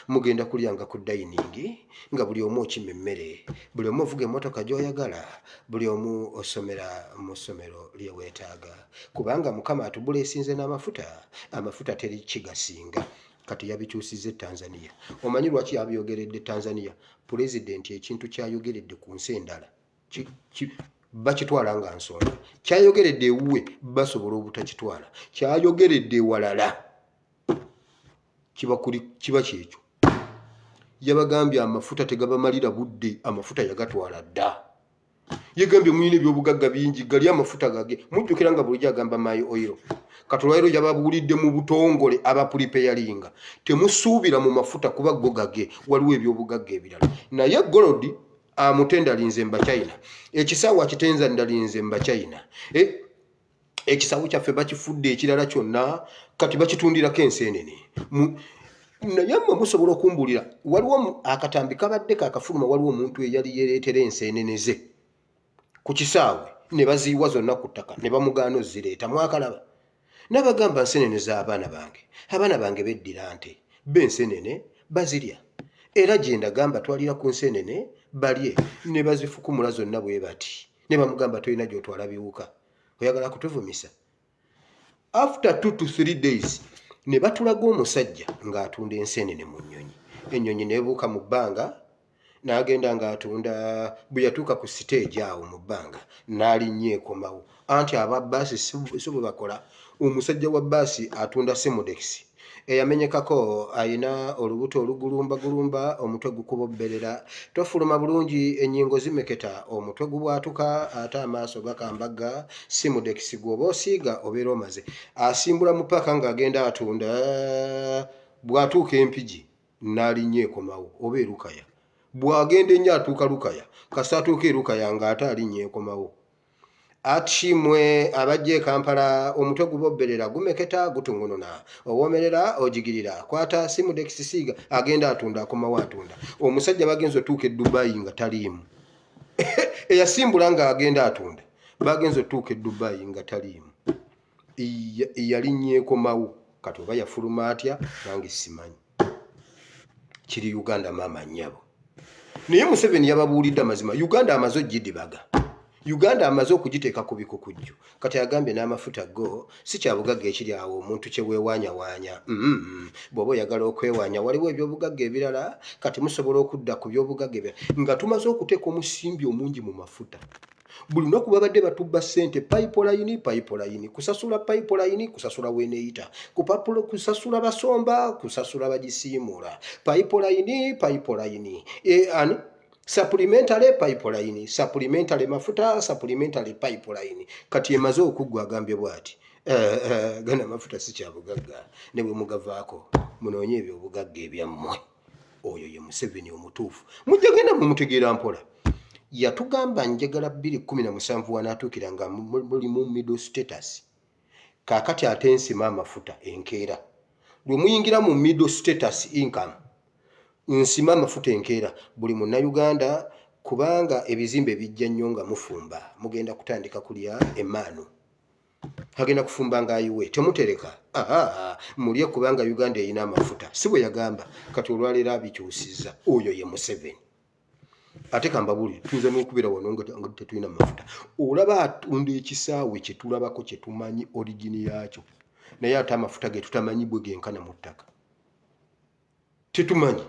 Mugenda kulyanga ku dining nga buli omu okima emmere, buli omu ovuga emmotoka gy'oyagala, buli omu osomera mu ssomero lye weetaaga. Kubanga Mukama atubuleesinze n'amafuta, amafuta teri kigasinga. Kati yabikyusizza Tanzania. Omanyi lwaki yabyogeredde Tanzania? Pulezidenti ekintu kyayogeredde ku nsi endala bakitwala nga nsonga. Kyayogeredde ewuwe basobola obutakitwala. Kyayogeredde ewalala kiba kyekyo. Yabagambye amafuta tegabamalira budde, amafuta yagatwala dda. Yegambye muyina ebyobugagga bingi, gali amafuta gage. Mujjukira nga bulijjo agamba my oil. Katolwairo yababuulidde mu butongole abapulipeyalinga. Temusuubira mu mafuta kuba go gage, waliwo ebyobugagga ebirala. Naye Golodi amutenda alinze mba China. Ekisaawa akitenza ndalinze mba China. Ekisaawa kyaffe bakifudde ekirala kyonna kati bakitundirako enseenene. Naye mmwe musobola okumbuulira, waliwo akatambi kabadde kakafuluma, waliwo omuntu eyali yereetera enseenene ze ku kisaawe ne baziyiwa zonna ku ttaka ne bamugaana ozireeta. Mwakalaba? Nabagamba nseenene z'abaana bange. Abaana bange beddira nte b'enseenene bazirya. Era gye ndagamba twalira ku nseenene balye ne bazifukumula zonna bwe bati. Ne bamugamba tolina gy'otwala biwuka. Oyagala kutuvumisa? After 2 to 3 days ne batulaga omusajja ng'atunda enseenene mu nnyonyi. Ennyonyi neebuuka mu bbanga n'agenda ng'atunda. Bwe yatuuka ku siteegi awo mu bbanga n'alinnya ekomawo. Anti aba bbaasi si bwe bakola. Omusajja wa bbaasi atunda Simudex eyamenyekako, ayina olubuto olugulumbagulumba, omutwe gukubobberera, tofuluma bulungi, ennyingo zimeketa, omutwe gubwatuka, ate amaaso gakambaga. Simudex gw'oba osiiga obeera omaze. Asimbula mu paka ng'agenda atunda. Bw'atuuka Empigi n'alinnya ekomawo oba Lukaya. Bw'agenda ennyo atuuka Lukaya, kasita atuuka Lukaya ng'ate alinnya ekomawo. Ati mwe abajja e Kampala omutwe gubobberera, gumeketa, gutungununa, owomerera, ogigirira, kwata Simudex siiga, agenda atunda, akomawo atunda. Omusajja bagenze otuuka e Dubai nga taliimu. Eyasimbula ng'agenda atunda bagenze otuuka e Dubai nga taliimu. Yalinnya ekomawo. Kati oba yafuluma atya nange simanyi. Kiri Uganda maama nnyabo. Naye Museveni yababuulidde amazima. Uganda amaze ogidibaga. Uganda amaze okugiteeka ku bikukujju. Kati agambye n'amafuta go si kya bugagga ekiri awo omuntu kye weewaanyawaanya. Bw'oba oyagala okwewaanya waliwo ebyobugagga ebirala. Kati musobola okudda ku byobugagga ebirala nga tumaze okuteeka omusimbi omungi mu mafuta. buli lunaku babadde batubba ssente pipeline kusasula pipeline kusasula weneeyita kusasula basomba kusasula bagisiimula pipeline ani supplementary pipeline supplementary mafuta supplementary pipeline kati emaze okuggwa agambye bw'ati gana mafuta si kyabugagga ne bwe mugavaako munoonye ebyo obugagga ebyammwe. Oyo ye Museveni omutuufu mujja genda mumutegeera mpola. Yatugamba njagala 2017 wanaatuukira nga muli mu middle status kaakati ate nsima amafuta enkeera lwe muyingira mu middle status income nsima amafuta enkeera buli munnayuganda kubanga ebizimbe bijja nnyo nga mufumba mugenda kutandika kulya emaanu agenda kufumba nga ayiwe temutereka mulye kubanga Uganda erina amafuta si bwe yagamba kati olwaleero abikyusizza. Oyo ye Museveni. Ate kambabuli tuyinza n'okubeera wano nga tetulina mafuta olaba atunda ekisaawe kye tulabako kye tumanyi origini yaakyo naye ate amafuta ge tutamanyi bwe genkana mu ttaka tetumanyi.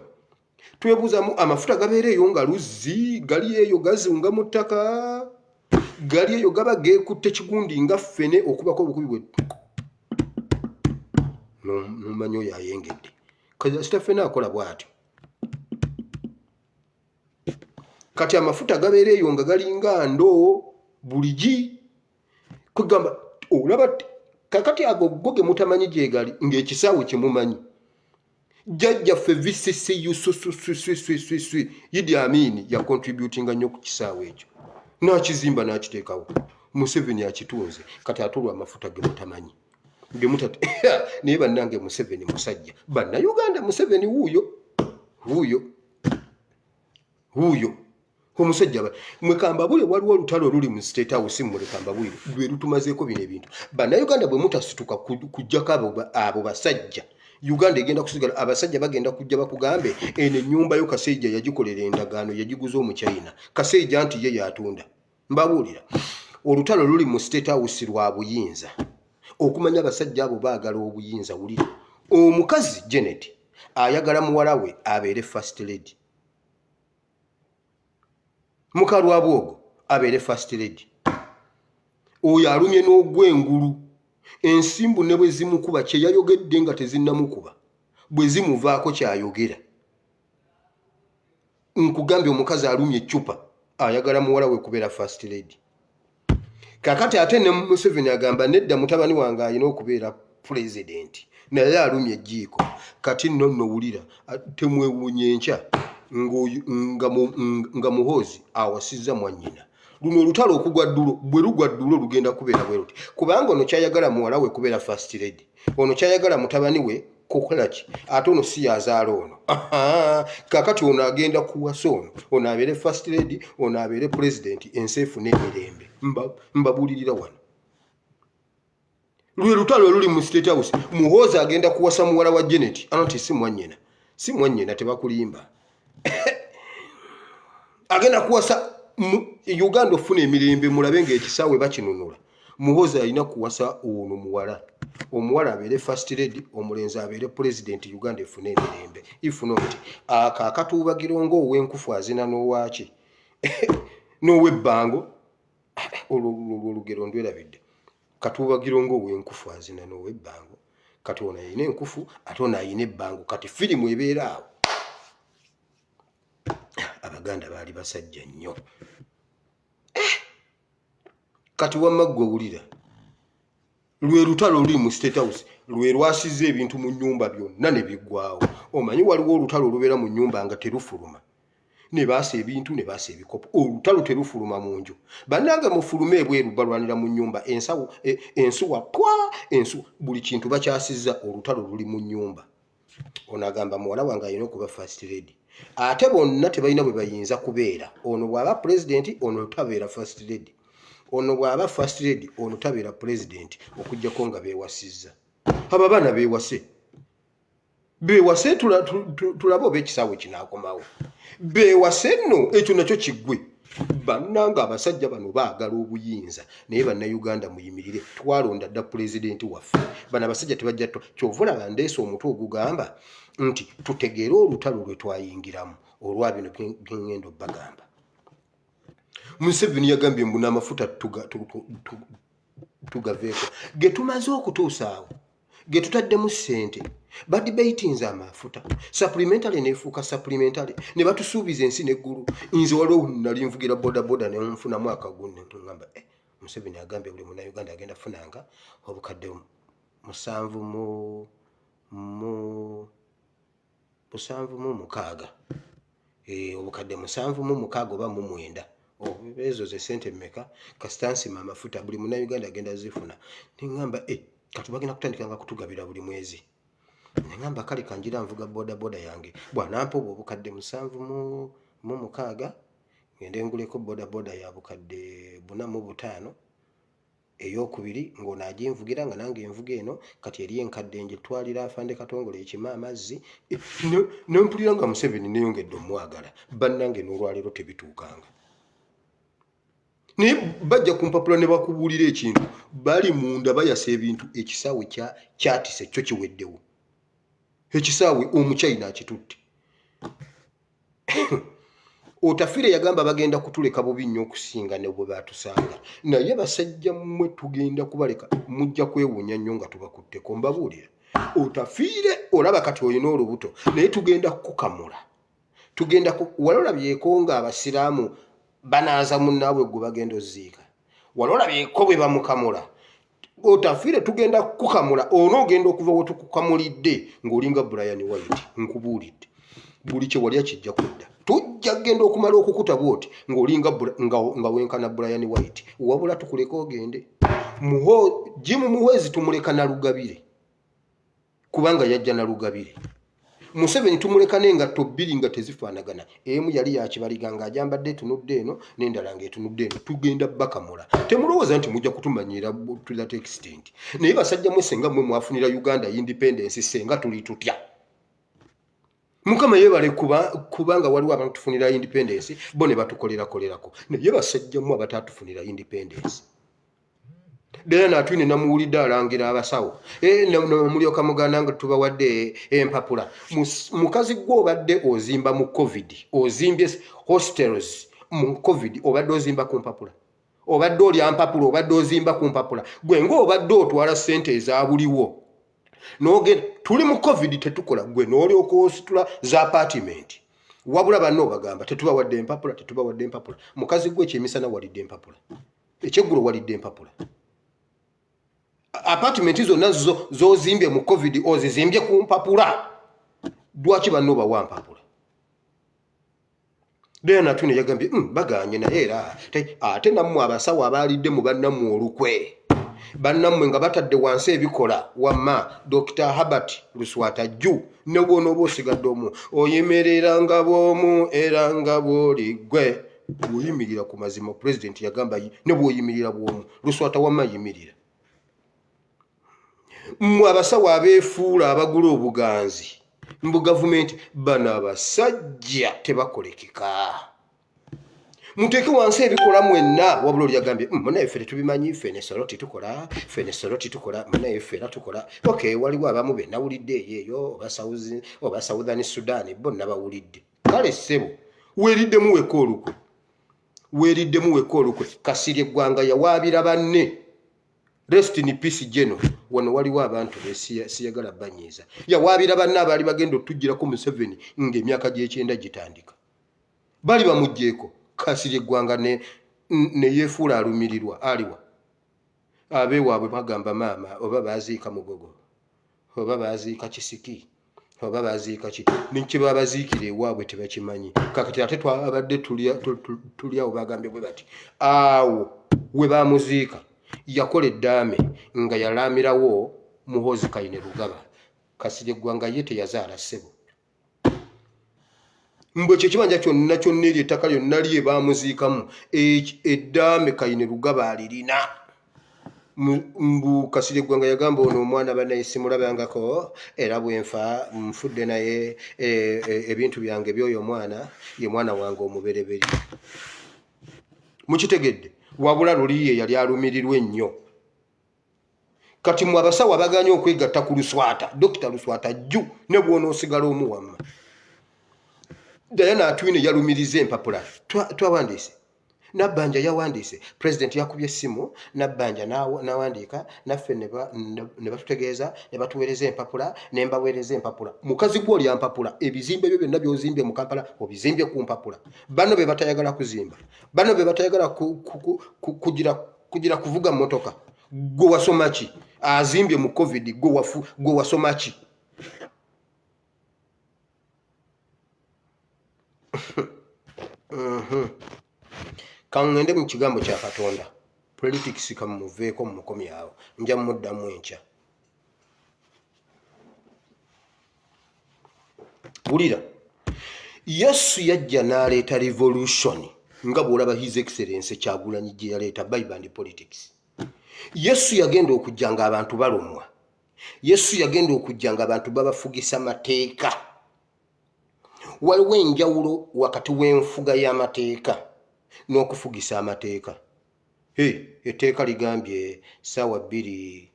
Twebuuzamu amafuta gabeera eyo nga luzzi gali eyo gazunga mu ttaka gali eyo gaba geekutte kigundi nga ffene okubako obukubi bwe nomanyi oyo ayengedde kasita ffene akola bw'atyo. Kati amafuta gabeera eyo nga galinga ndoo buligi kugamba olaba kakati ago go ge mutamanyi gye gali ng'ekisaawe kye mumanyi jjajjaffe VCCU Idi Amin yakontributinga nnyo ku kisaawe ekyo n'akizimba n'akiteekawo. Museveni akitunze kati atulwa amafuta ge mutamanyi naye bannange Museveni musajja bannayuganda Museveni wuuyo omusajja mwekambabule waliwo olutalo luli mu State House mulekambabule lwe lutumazeeko bino ebintu. Bannayuganda bwe mutasituka kujjako abo basajja Uganda egenda kusigala abasajja bagenda kujja bakugambe eno ennyumba yo Kaseija yagikolera endagaano yagiguza Omuchina Kaseija nti ye yatunda. Mbabuulira olutalo luli mu State House lwa buyinza okumanya abasajja abo baagala obuyinza. Wulira omukazi Janet ayagala muwala we abeere first lady mukalwa bwogo abeere first lady oyo alumye n'ogwengulu ensimbu ne bwe zimukuba kye yayogedde nga tezinnamukuba bwe zimuvaako kyayogera. Nkugambye omukazi alumye eccupa ayagala muwala we kubeera first lady. Kakati ate ne Museveni agamba nedda mutabani wange alina okubeera president naye alumye ejjiiko. Kati nno wulira temwewuunye enkya nga muhoozi awasizza mwannyina. Luno olutalo okugwa ddulo bwe lugwa ddulo lugenda kubeera bwe luti kubanga ono kyayagala muwala we kubeera first lady ono kyayagala mutabani we kukola ki ate ono si yazaala ono. Kakati ono agenda kuwasa ono abeere first lady ono abeere president ensi efune emirembe. Mbabuulirira wano lwe lutalo luli mu State House muhoozi agenda kuwasa muwala wa Janet anti si mwannyina tebakulimba agenda kuwasa Uganda ofuna emirembe mulabe ng'ekisaawe bakinunula. Muhoozi alina kuwasa ono omuwala abeere first lady omulenzi abeere president Uganda efune emirembe. Ifuna nti akatuubagiro ng'ow'enkufu azina n'owaki n'ow'ebbango olugero ndwerabidde katuubagiro ng'ow'enkufu azina n'ow'ebbango kati ono ayina enkufu ate ono ayina ebbango kati firimu ebeera awo. Abaganda baali basajja nnyo. Kati wamma ggwe wulira lwe lutalo luli mu State House lwe lwasizza ebintu mu nnyumba byonna ne biggwawo. Omanyi waliwo olutalo lubeera mu nnyumba nga terufuluma ne baasa ebintu ne baasa ebikopo. Olutalo terufuluma mu nju bannange mufulume ebweru balwanira mu nnyumba ensuwa buli kintu bakyasizza olutalo luli mu nnyumba. Ono agamba muwala wange alina okuba first lady ate bonna tebalina bwe bayinza kubeera. Ono bw'aba president ono tabeera first lady ono bw'aba first lady ono tabeera president okuggyako nga beewasizza. Aba baana beewase tulabe oba ekisaawe kinaakomawo. Beewase nno ekyo nakyo kiggwe. Bannanga abasajja bano baagala obuyinza naye bannayuganda muyimirire twalonda dda pulezidenti waffe. Bano abasajja tebajja kyova olaba ndeese omutwe ogugamba nti tutegeere olutalo lwe twayingiramu olwa bino byengendo bagamba. Museveni yagambye mbu n'amafuta tugaveeko ge tumaze okutuusaawo ge tutaddemu ssente badibayitinze amafuta supplementary neefuuka supplementary ne batusuubiza ensi n'eggulu. Nze waliwo nali nvugira bodaboda ne nfunamu akagunne ngamba Museveni agambye buli munnayuganda agenda funanga obukadde 76 obukadde 76 oba 9 ezo ze sente mmeka kasitansima amafuta buli munnayuganda agenda zifuna. Nengamba kati bagenda kutandikanga kutugabira buli mwezi. Nengamba kale kanjira nvuga bodaboda yange bwanampa obukadde 76 ngende nguleko bodaboda ya bukadde 45 eyokubiri ng'onaginvugira nga nange envuga eno kati eri enkadde nje twalira afande Katongole ekima amazzi nempulira nga Museveni neyongedde omwagala bannange n'olwaleero tebituukanga. Naye bajja ku mpapula ne bakubuulira ekintu bali munda bayasa ebintu ekisaawe kyatise kyo kiweddewo. Ekisaawe omuchina akitutte. Otafiire yagamba bagenda kutuleka bubi nnyo okusinga ne bwe batusanga. Naye basajja mmwe tugenda kubaleka mujja kwewuunya nnyo nga tubakutteko mbabuulira. Otafiire olaba kati olina olubuto naye tugenda kukamula. Walolabyeko nga abasiraamu banaaza munnaabwe gwe bagenda oziika. Walolabyeko bwe bamukamula. Otafiire tugenda kukamula onoogenda okuva we tukukamulidde ng'olinga Brian White nkubuulidde. Buli kye wali akijja kudda. Tujja genda okumala okukuta bwoti ng'olinga nga wenkana Brian White. Wabula tukuleka ogende. Jimu Muhwezi tumuleka na Lugabire. Kubanga yajja na Lugabire. Museveni tumuleka n'engatto bbiri nga tezifaanagana. Emu yali yakibaliga ng'ajambadde etunudde eno n'endala ng'etunudde eno. Tugenda bakamula. Temulowooza nti mujja kutumanyira to that extent. Naye basajja mwe senga mmwe mwafunira Uganda independence senga tuli tutya. Mukama yebale kubanga waliwo abantu tufunira independence bo ne batukolerakolerako. Naye basajja mmwe abatatufunira independence. Dera natwine namuwulidde alangira abasawo. Mulyoka muganda nga tubawadde empapula. Mukazi gwe obadde ozimba mu COVID. Ozimbye hostels mu COVID obadde ozimba ku mpapula. Obadde olya mpapula obadde ozimba ku mpapula. Gwe ng'obadde otwala ssente ezabuliwo. N'ogenda tuli mu COVID tetukola gwe n'olyoka ositula za apartment. Wabula banno bagamba tetubawadde empapula. Mukazi gwe ekyemisana walidde empapula. Ekyeggulo walidde empapula. Apartment zonna zozimbye mu COVID ozizimbye ku mpapula. Lwaki banno bawa mpapula? Dera natune yagambye baganye naye era ate nammwe abasawo abalidde mu bannammwe olukwe. Bannammwe nga batadde wansi ebikola wamma Dr. Herbert Luswata Jju ne bw'onooba osigadde omu oyimirira nga bw'omu era nga bw'oli gwe bw'oyimirira ku mazima. President yagamba ne bw'oyimirira bw'omu Luswata wamma yimirira. Mmwe abasawo abeefuula abagula obuganzi mbu gavumenti bano abasajja tebakolekeka. Muteeke wansi ebikola mwenna wabula oli yagambye munaye ffe tetubimanyi ffe Soroti tukola munaye ffe era tukola. Okay, waliwo abamu be nawulidde eyo oba Southern Sudan bonna bawulidde. Kale ssebo weeriddemu weka olukwe. Kasirye Gwanga yawaabira banne. Rest in peace General. Wano waliwo abantu siyagala banyiiza. Yawaabira banne abaali bagenda otujjirako Museveni ng'emyaka gy'ekyenda gitandika. Bali bamugjeeko. Kasirye Gwanga ne yeefuula alumirirwa aliwa. Abeewaabwe bagamba maama oba baaziika Mugogo oba baaziika Kisiki oba baaziika ki. Nikye babaziikira ewaabwe tebakimanyi. Kakati ate twabadde tuli awo bagambye bwe bati. Awo we baamuziika yakola eddaame nga yalaamirawo Muhoozi Kainerugaba. Kasirye Gwanga ye teyazaala ssebo. Mbwe ekyo ekibanja kyonna eri ettaka lyonna lye baamuziikamu eddaame Kainerugaba alirina. Mbu Kasirye Gwanga yagamba ono omwana banaye simulabangako era bwenfa nfudde naye ebintu byange by'oyo omwana ye mwana wange omubereberi. Mukitegedde wabula luli yali alumirirwa ennyo. Kati mu abasawo abaganye okwegatta ku Luswata Dr. Luswata Jju ne bw'onoosigala omuwamma. Diana Atwine yalumiriza empapula twawandiise Nabbanja yawandiise president yakubye essimu Nabbanja nawandiika naffe ne batutegeeza ne batuweereza empapula ne mbaweereza empapula mukazi gwe oli ampapula ebizimbe byo byonna by'ozimbye mu Kampala obizimbye ku mpapula bano be batayagala kuzimba bano be batayagala kugira kuvuga mmotoka gwe wasoma ki azimbye mu covid gwe wasoma ki Kangende mu kigambo kya Katonda politics kamuveeko mu mukomi awo nja muddamu enkya wulira Yesu yajja n'aleeta revolution nga bw'olaba his excellence Kyagulanyi gye yaleeta Bible and politics. Yesu yagenda okujja nga abantu balumwa. Yesu yagenda okujja nga abantu babafugisa mateeka. Waliwo enjawulo wakati w'enfuga y'amateeka n'okufugisa amateeka. Etteeka ligambye ssaawa 2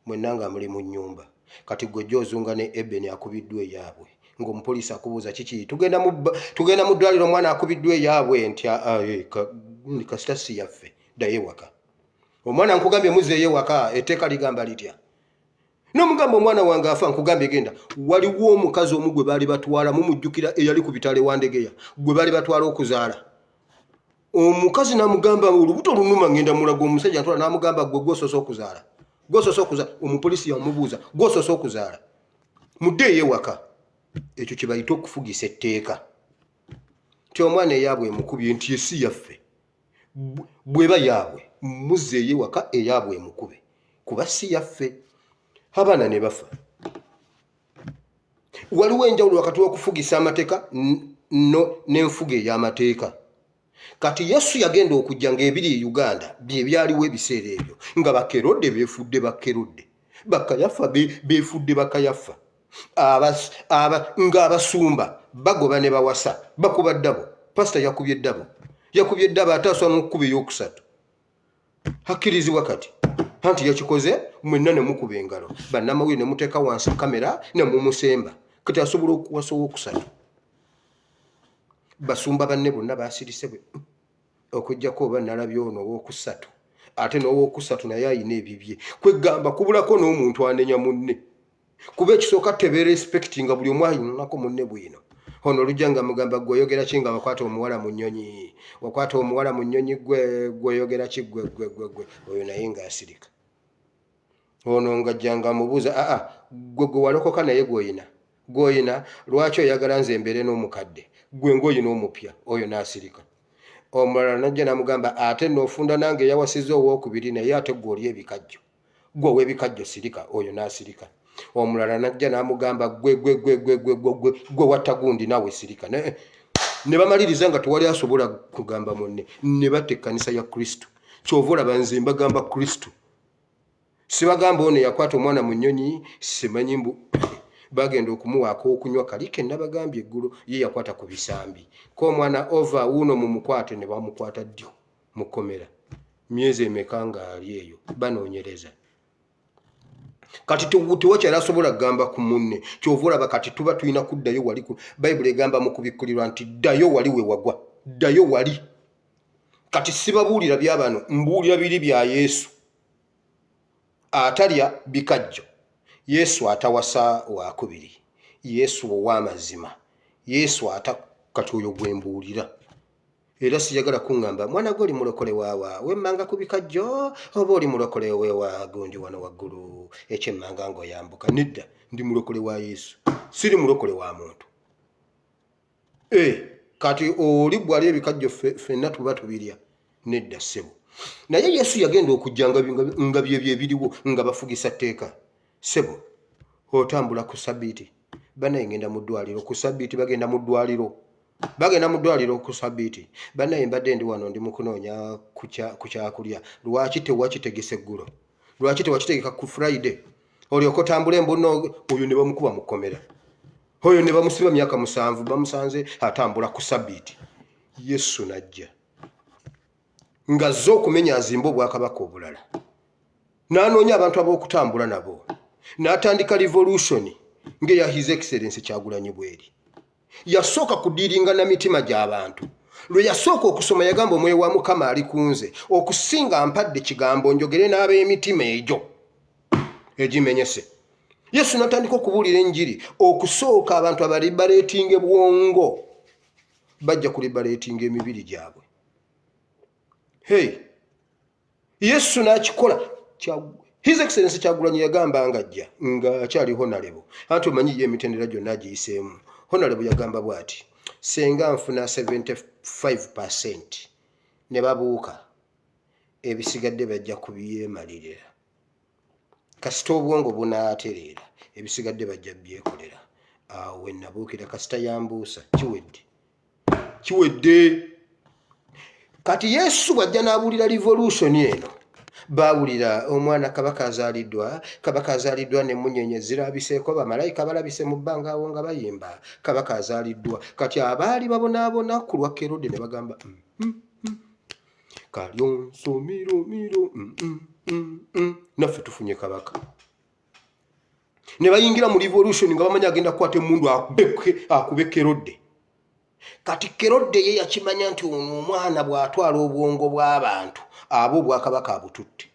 mwenna nga muli mu nnyumba kati gwe gy'ozunga ne Ebeni akubiddwa eyaabwe ng'omupoliisi akubuuza kiki tugenda mu ddwaliro omwana akubiddwa eyaabwe ntya kasita si yaffe ddayo ewaka omwana nkugambye muzeeyo ewaka etteeka ligamba litya n'omugamba omwana wange afa nkugambye genda waliwo omukazi omu gwe baali batwala mumujjukira eyali ku bitale wa Ndegeya gwe baali batwala okuzaala omukazi n'amugamba olubuto lunuma ngenda mulaga omusajja ntwala n'amugamba gwe gwosoose okuzaala omupoliisi yamubuuza gwosoose okuzaala muddeeyo ewaka ekyo kye bayita okufugisa etteeka ti omwana eyaabwe emukubye nti esi yaffe bw'eba yaabwe muzzeeyo ewaka eyaabwe emukube kuba si yaffe abaana ne bafa waliwo enjawulo wakati w'okufugisa amateeka n'enfuga ey'amateeka kati Yesu yagenda okujja ng'ebiri e Uganda bye byaliwo ebiseera ebyo nga Bakerode beefudde Bakerode Bakayafa beefudde Bakayafa ng'abasumba bagoba ne bawasa bakuba ddabo pasita yakubye eddabo ate asobola n'okukuba ey'okusatu hakkirizibwa kati anti yakikoze mwenna ne mukuba engalo bannamawulire ne muteeka wansi kamera ne mumusemba kati asobola okuwasa ow'okusatu basumba banne bonna basirise bwe okujjako oba nalabye ono ow'okusatu ate n'ow'okusatu naye ayina ebibye kwegamba kubulako n'omuntu anenya munne kuba ekisooka tebe respecti nga buli omu ayinako munne bwino ono olujja nga mugamba gweoyogera ki nga wakwata omuwala mu nnyonyi wakwata omuwala mu nnyonyi gweoyogera ki gwe oyo naye ng'asirika ono ng'ajja nga amubuuza gwe walokoka naye gwoyina lwaki oyagala nze embeere n'omukadde gwe ng'oyina omupya oyo n'asirika omulala najja n'amugamba ate n'ofunda nange eyawasiza ow'okubiri naye ate gwe oli ebikajjo gwe ow'ebikajjo sirika oyo n'asirika omulala najja n'amugamba gwe watta gundi nawe sirika ne bamaliriza nga tewali asobola kugamba munne ne batta ekkanisa ya Kristo kyova olaba nze mbagamba Kristo sibagamba ono yakwata omwana mu nnyonyi simanyi mbu bagenda okumuwaako okunywa kali kenna bagambye eggulu ye yakwata ku bisambi ko omwana ova wuuno mu mukwate ne bamukwata ddyo mu kkomera myezi emeka ng'ali eyo banoonyereza kati tewakyali asobola kugamba ku munne kyova olaba kati tuba tulina kuddayo wali bayibuli egamba mu kubikkulirwa nti ddayo wali we wagwa ddayo wali kati sibabuulira byabano mbuulira biri bya Yesu atalya bikajjo Yesu atawasa wakubiri Yesu ow'amazima Yesu kati oyo gwembuulira era siyagala kuŋŋamba mwana gwe oli mulokole waawa wemmanga ku bikajjo oba oli mulokole wewa gundi wano waggulu ekyemmanga ng'oyambuka nedda ndi mulokole wa Yesu siri mulokole wa muntu kati oli bwali ebikajjo ffenna tuba tubirya nedda ssebo naye Yesu yagenda okujja nga byebyo ebiriwo nga bafugisa tteeka ssebo otambula ku sabbiiti banaye ngenda mu ddwaliro ku sabbiiti bagenda mu ddwaliro ku sabbiiti banaye mbadde ndi wano ndi mu kunoonya ku kyakulya lwaki tewakitegese eggulo lwaki tewakitegeka ku Friday olyoka otambula embuno oyo ne bamukuba mu kkomera oyo ne bamusiba myaka 7 bamusanze atambula ku sabbiiti Yesu najja ng'azze okumenya azimba obwakabaka obulala n'anoonya abantu ab'okutambula nabo n'atandika revolution ng'eya his excellence Kyagulanyi bweri yasooka kudiiringa na mitima gy'abantu lwe yasooka okusoma yagamba omwoyo wa Mukama ali kunze okusinga mpadde kigambo njogere n'ab'emitima egyo egimenyese. Yesu natandika okubuulira enjiri okusooka abantu abalibaleetinga bwongo bajja kulibaleetinga emibiri gyabwe. Yesu n'akikola. His Excellency Kyagulanyi yagamba ng'ajja ng'akyali honorable. Anti omanyi ye emitendera gyonna agiyiseemu. Honorable yagamba bw'ati, senga nfuna 75% ne babuuka ebisigadde bajja kubyemalirira. Kasita obwongo bunaatereera ebisigadde bajja byekolera. Awo we nabuukira kasita yambuusa kiwedde. Kati Yesu bw'ajja n'abuulira revolution eno, baawulira omwana kabaka azaaliddwa n'emmunyenye zirabiseeko, bamalayika balabise mu bbanga awo nga bayimba kabaka azaaliddwa. Kati abaali babonaabona ku lwa Kerode ne bagamba kalyonso miro naffe tufunye kabaka. Ne bayingira mu revolution nga bamanyi agenda kukwata emmundu akube Kerode. Kati Kerode ye yakimanya nti ono omwana bw'atwala obwongo bw'abantu abo bwakabaka abututte.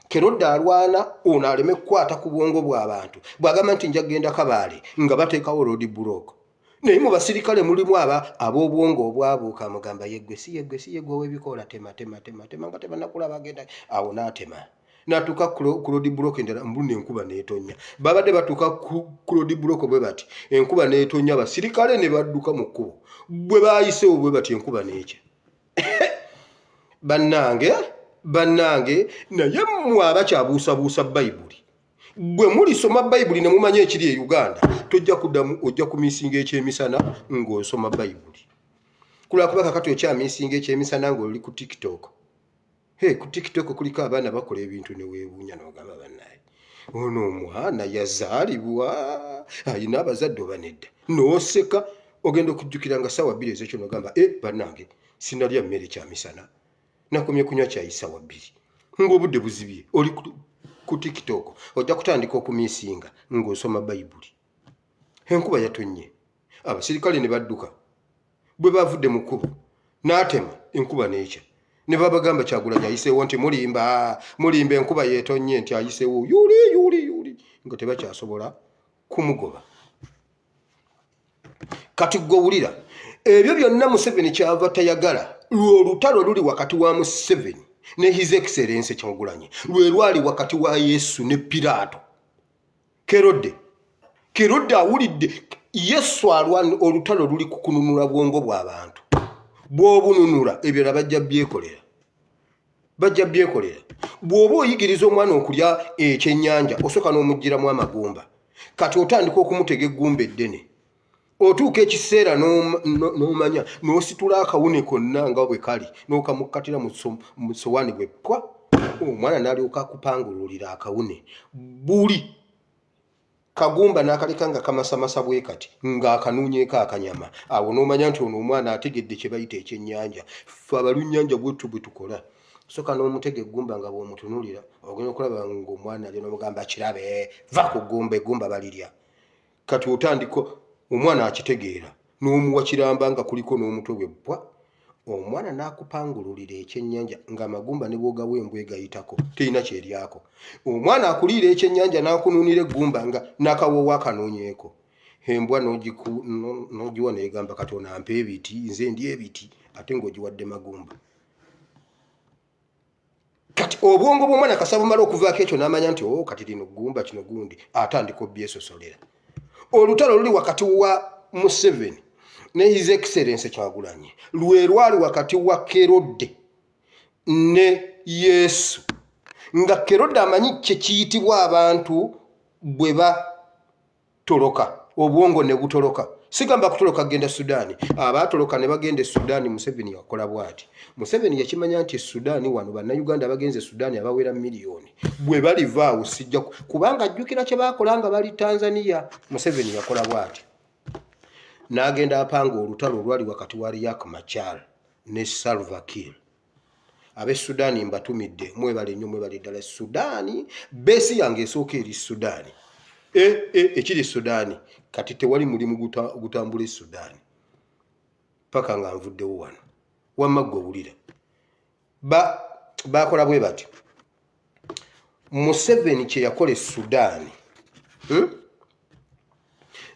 Kerode alwana ono aleme kukwata ku bwongo bw'abantu. Bw'agamba nti nja kugenda Kabaale nga bateekawo road block. Naye mu basirikale mulimu ab'obwongo obwabuuka amugamba yeggwe si yeggwe ow'ebikola tema nga tebannakulaba agenda awo n'atema. N'atuuka ku road block endala mbunne enkuba n'etonnya. Babadde batuuka ku road block bwe bati enkuba n'etonnya, abasirikale ne badduka mu kkubo. Bwe baayiseewo bwe bati enkuba n'ekya. Bannange naye mmwe abakyabuusabuusa Bayibuli, bwe mulisoma Bayibuli ne mumanya ekiri e Uganda, tojja kuddamu ojja kumisinga ekyemisana ng'osoma Bayibuli. Kulwakuba kakati okyamisinga ekyemisana ng'oli ku TikTok. Ku TikTok kuliko abaana bakola ebintu ne weebuunya n'ogamba bannaye, ono omwana yazaalibwa ayina abazadde oba nedda. N'oseka ogenda okujjukira nga ssaawa 2 ez'ekyo n'ogamba bannange sinalya mmere kyamisana, nakomye kunywa cyayi ssaawa 2. Ng'obudde buzibye oli ku TikTok ojja kutandika okumisinga ng'osoma Bayibuli. Enkuba yatonnye, abasirikale ne badduka. Bwe bavudde mu kkubo n'atema enkuba n'ekya. Ne babagamba Kyagulanyi ayiseewo nti mulimba enkuba yeetonnye nti ayiseewo yuli nga tebakyasobola kumugoba. Kati gw'owulira ebyo byonna Museveni kyava tayagala. Olutalo luli wakati wa Museveni ne His Excellency Kyagulanyi lwe lwali wakati wa Yesu ne Piraato. Kerode awulidde Yesu alwana, olutalo luli kukununula bwongo bw'abantu. Bw'obununula ebyo bajja byekolera. Bw'oba oyigiriza omwana okulya ekyennyanja osooka n'omuggyiramu amagumba. Kati otandika okumutega eggumba eddene. Otuuka ekiseera n'omanya n'ositula akawune konna nga bwe kali n'okamukkatira mu sowaani bwe pwa, omwana n'alyoka akupangululira akawune. Buli kagumba n'akaleka nga kamasamasa bwe kati ng'akanuunyeeko akanyama. Awo n'omanya nti ono omwana ategedde kye bayita ekyennyanja. Ffe abalunnyanja bwettu bwe tukola. Soka n'omutega eggumba nga bw'omutunuulira ogenda okulaba ng'omwana ali n'omugamba kirabe, va ku ggumba, eggumba balirya. Kati otandika omwana akitegeera n'omuwa kiramba nga kuliko n'omutwe bwe bwa, omwana n'akupangululira ekyennyanja ng'amagumba ne bw'ogawa embwa egayitako terina kyeryako. Omwana akuliira ekyennyanja n'akunuunira eggumba nga n'akawoowo akanoonyeeko. Embwa n'ogiwa n'egamba kati onampa ebiti, nze ndi ebiti, ate ng'ogiwadde magumba. Kati obwongo bw'omwana kasaba bumala okuvaako ekyo n'amanya nti kati lino ggumba kino gundi, atandika obbyesosolera. Olutalo luli wakati wa Museveni ne His Excellency Kyagulanyi lwe lwali wakati wa Kerode ne Yesu. Nga Kerode amanyi kye kiyitibwa abantu bwe batoloka, obwongo ne butoloka. Sigamba kutoloka genda Sudaani. Abaatoloka ne bagenda Sudaani Museveni yakola bw'ati. Museveni yakimanya nti Sudaani wano bannayuganda bagenze Sudaani abawera miliyoni. Bwe balivaawo sijja kubanga ajjukira kye baakola nga bali Tanzania. Museveni yakola bw'ati. N'agenda apanga olutalo olwali wakati wa Riek Machar ne Salva Kiir. Ab'e Sudaani mbatumidde, mwebale nnyo mwebale ddala. Sudaani beesi yange esooka eri Sudaani. Ekiri Sudaani kati tewali mulimu gutambula e Sudaani paka nga nvuddewo wano. wamma gw'owulira bakola bwe bati. Museveni kye yakola e Sudan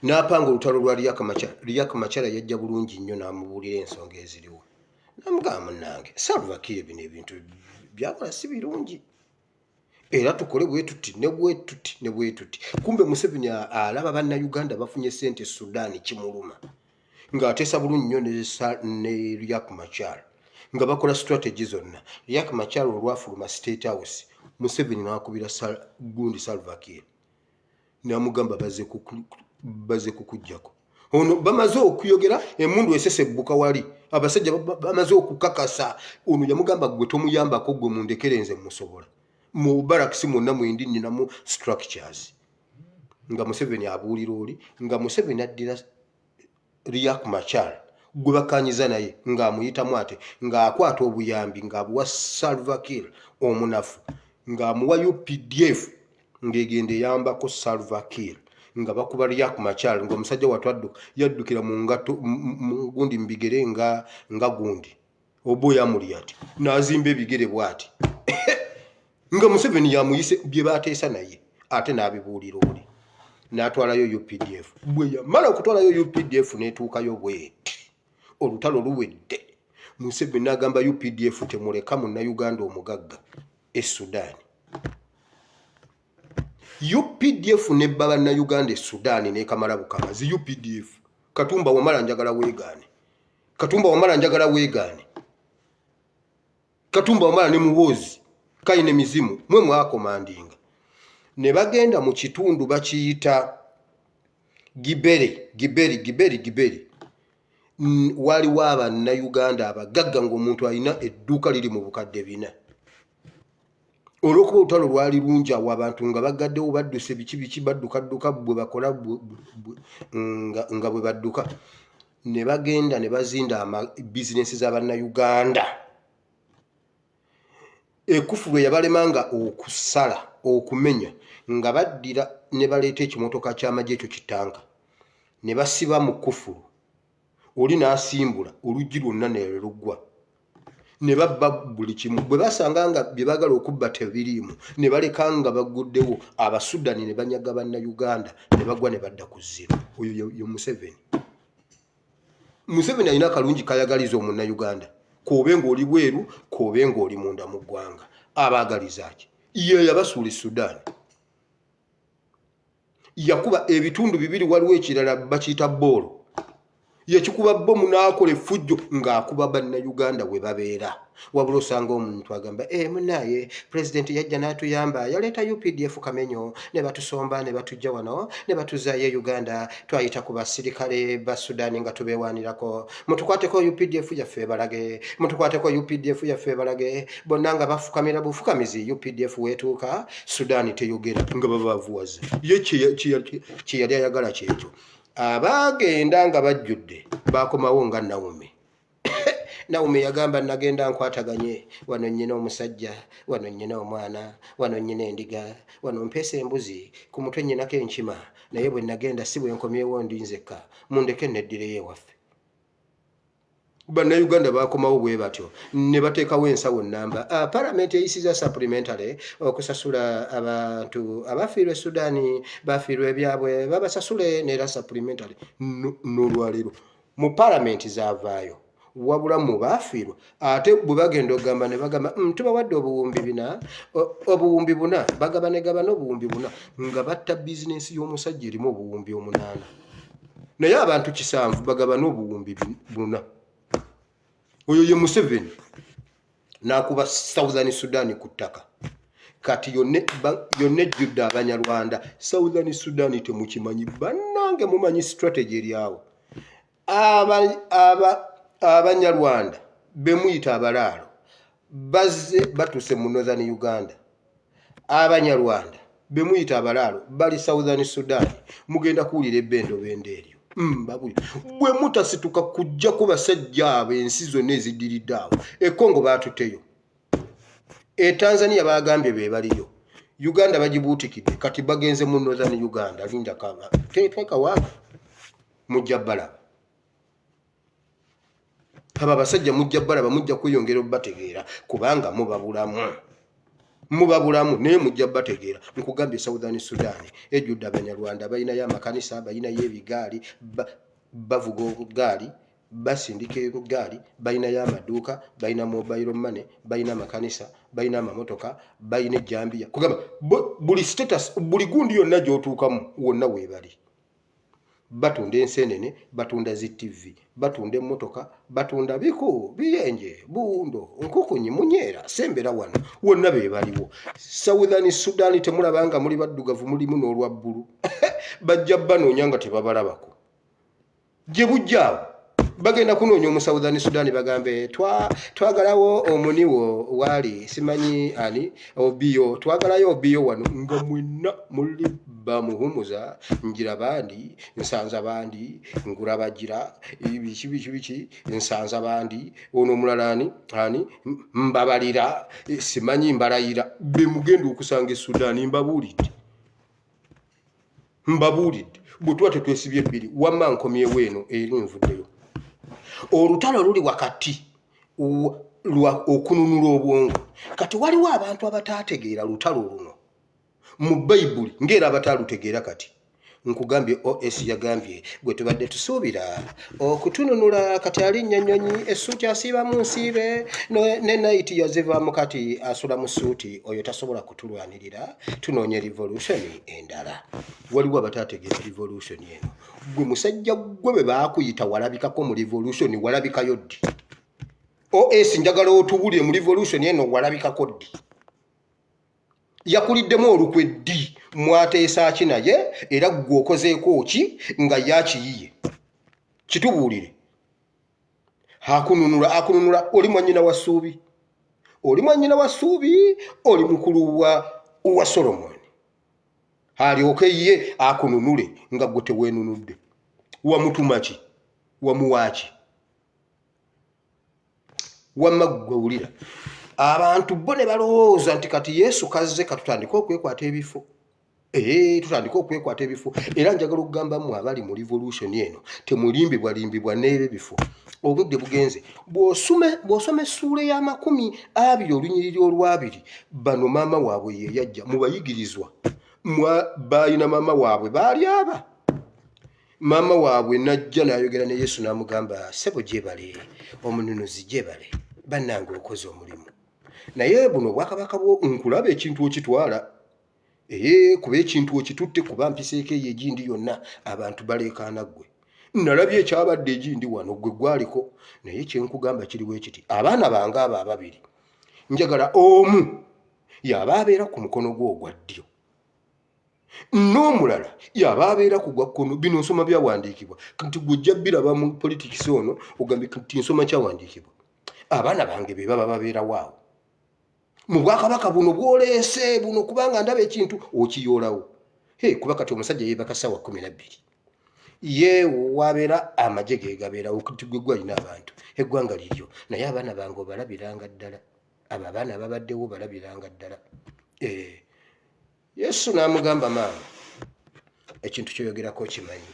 n'apanga olutalo lwa Riek Machar yajja bulungi nnyo n'amubuulira ensonga eziriwo. Namugamba munnange Salva Kiir bino ebintu byakola si birungi era tukole bwe tuti ne bwe tuti ne bwe tuti. Kumbe Museveni alaba bannayuganda bafunye ssente Sudan kimuluma ng'ateesa bulungi nnyo ne Riek Machar nga bakola strategy zonna. Riek Machar olwafuluma State House, Museveni n'akubira gundi Salva Kiir n'amugamba baze kukujjako. Ono bamaze okuyogera emundu esesebbuka wali abasajja bamaze okukakasa. Ono yamugamba gwe tomuyambako, gwe mundekere nze musobola mu barracks mwonna mwendi nninamu structures. Nga Museveni abuulira oli nga Museveni addira Riek Machar gwe bakanyiza naye ng'amuyitamu ate ng'akwata obuyambi ng'abuwa Salva Kiir omunafu ng'amuwa UPDF ng'egenda eyambako Salva Kiir nga bakuba Riek Machar ng'omusajja watwaddu yaddukira mu ngato gundi mu bigere nga gundi obo yamuli ati n'azimba ebigere bw'ati nga Museveni yamuyise bye baateesa naye ate n'abibuulira oli n'atwalayo UPDF. Bwe yamala okutwalayo UPDF n'etuukayo bweti olutalo luwedde. Museveni n'agamba UPDF temuleka munnayuganda omugagga e Sudan. UPDF nebba bannayuganda e Sudan n'ekamala bukamazi. UPDF Katumba Wamala njagala weegaane, Katumba Wamala njagala weegaane, Katumba Wamala ne Muhoozi Kayine Mizimu mwe mwakomandinga ne bagenda mu kitundu bakiyita Giberi. Waliwo abannayuganda abagagga ng'omuntu alina edduuka liri mu bukadde 4. Olw'okuba olutalo lwali lungi awo abantu nga bagaddewo badduse biki baddukadduka bwe bakola nga bwe badduka ne bagenda ne bazinda bizinesi z'abannayuganda. Ekufulu yabalemanga okusala okumenya nga baddira ne baleeta ekimotoka ky'amagye ekyo kitanka ne basiba mu kufulu oli n'asimbula oluggi lwonna ne luggwa ne babba buli kimu. Bwe basanga nga bye baagala okubba tebiriimu ne baleka nga baguddewo Abasudani ne banyaga bannayuganda ne bagwa ne badda ku zero. Oyo ye Museveni. Museveni alina akalungi kayagaliza omunnayuganda koobe ng'oli bweru koobe ng'oli munda mu ggwanga abaagaliza ki ye yabasuula e Sudan. Yakuba ebitundu 2 waliwo ekirala bakiyita boolo yakikuba bomu n'akola effujjo ng'akuba bannayuganda we babeera. Wabula osanga omuntu agamba munaye pulezidenti yajja n'atuyamba yaleeta UPDF Kamenyo ne batusomba ne batujja wano ne batuzaayo e Uganda twayita ku basirikale ba Sudan nga tubeewaanirako mutukwateko UPDF yaffe balage mutukwateko UPDF yaffe balage bonna nga bafukamira bufukamizi UPDF weetuuka Sudan teyogera nga babavuwaza. Ye kye yali ayagala kyekyo. Abaagenda nga bajjudde baakomawo nga Naume yagamba nagenda nkwataganye wano nnyina omusajja wano nnyina omwana wano nnyina endiga wano mpeesa embuzi ku mutwe nnyinako enkima naye bwe nagenda si bwe nkomyewo ndi nzekka mundeke neddireyo ewaffe. Bannayuganda baakomawo bwe batyo ne bateekawo ensawo nnamba. Palamenti eyisiza supplementary okusasula abantu abafiirwa e Sudan bafiirwa ebyabwe babasasule neera supplementary. N'olwaleero mu palamenti zaavaayo wabula mu baafiirwa ate bwe bagenda okugamba ne bagamba tubawadde obuwumbi 4 bagabana obuwumbi 4 nga batta bizinensi y'omusajja erimu obuwumbi 8 naye abantu 7 bagabana obuwumbi 4. Oyo ye Museveni n'akuba Southern Sudan ku ttaka. Kati yonna ejjudde Abanyarwanda. Southern Sudan temukimanyi bannange, mumanyi strategy eryawo. Abanyarwanda bemuyita abalaalo bazze batuse mu Northern Uganda. Abanyarwanda bemuyita abalaalo bali Southern Sudan. Mugenda kuwulira ebbendo eryo. Bwe mutasituka kujja ku basajja abo ensi zonna eziddiridde awo. E Congo baatuteyo, e Tanzania bagambye be baliyo, Uganda bagibuutikidde kati bagenze mu Northern Uganda. Linda kaba teeka waafu mujja balaba. aba basajja mujja balaba mujja kweyongera obategeera kubanga mubabulamu naye mujja bategeera. Nkugambye Southern Sudan ejjudde Abanyarwanda balinayo amakanisa, balinayo ebigaali, bavuga obugaali, basindika ebigaali, balinayo amaduuka, balina mobile money, balina amakanisa, balina amamotoka, balina ejjambiya. Kugamba buli status, buli gundi yonna gy'otuukamu wonna weebali. Batunda ensenene, batunda ZTV, batunda emmotoka, batunda biku, biyenje, buundo, nkukunyi, munyeera, sembera wano, wonna be baliwo. Southern Sudan temulabanga muli baddugavu, mulimu n'olwa bbulu. Bajja banoonya nga tebabalabako. Gye bujjaawo bagenda kunoonya omu Southern Sudan bagambe twagalawo omuniwo waali simanyi ani obiyo, twagalayo obiyo wano nga mwenna muli bamuhumuza njira bandi nsanza bandi ngula bagira biki nsanza bandi ono mulala ani mbabalira simanyi mbalayira be mugenda okusanga Sudan mbabuulidde butwa tetwesibye ebbiri wamma nkomyewo eno eri nvuddeyo. Olutalo luli wakati lwa okununula obwongo. Kati waliwo abantu abatategeera lutalo luno mu Bayibuli ng'era abatalutegeera. Kati nkugambye OS yagambye gwe tubadde tusuubira okutununula kati alinnya nnyonyi essuuti asiibamu nsiibe ne nayiti yazivaamu kati asula mu ssuuti oyo tasobola kutulwanirira tunoonya revolution endala. Waliwo abatategeera revolution eno. Gwe musajja gwe bwe baakuyita walabikako mu revolution walabikayo ddi? OS njagala otubulire mu revolution eno walabikako ddi? Yakuliddemu olukwe ddi? Mwateesa ki naye era gwe okozeeko ki nga yakiyiye? Kitubuulire. Akununula oli mwannyina wa Ssuubi, oli mwannyina wa Ssuubi, oli mukulu wa Solomon. Alyoke ye akununule nga gwe teweenunudde. Wamutuma ki? Wamuwaaki? Wamma gwe wulira. Abantu bo ne balowooza nti kati Yesu kazze katutandika okwekwata ebifo. Tutandika okwekwata ebifo. Era njagala okugamba mmwe abali mu revolution eno temulimbibwalimbibwa n'ebyo ebifo. Obudde bugenze. Bw'osoma essuula ya 20 olunyiriri olwabiri bano maama waabwe ye yajja mu bayigirizwa. Balina maama waabwe baali aba. Maama waabwe najja n'ayogera ne Yesu n'amugamba ssebo gyebale, omununuzi gyebale, bannange okoze omulimu. Naye buno bwakabaka bwo nkulaba ekintu okitwala. Kuba ekintu okitutte kuba mpiseeko eyo egindi yonna abantu baleekaana ggwe. Nalabye ekyabadde egindi wano gwe gwaliko, naye kyenkugamba kiriwo ekiti. Abaana bange abo ababiri njagala omu yaba abeera ku mukono gwo ogwa ddyo, n'omulala yaba abeera ku gwa kkono. Bino nsoma byawandiikibwa kati gw'ojja biraba mu politics ono ogambye kati nsoma kyawandiikibwa. Abaana bange be baba babeerawo awo mu bwakabaka buno bwoleese buno kubanga ndaba ekintu okiyoolawo. Kuba kati omusajja yeebaka ssaawa 12 ye wabeera amagye ge gabeerawo kati gwe gwalina abantu eggwanga liryo. Naye abaana bange obalabiranga ddala, abo abaana babaddewo balabiranga ddala. Yesu n'amugamba maama ekintu kyoyogerako kimanyi,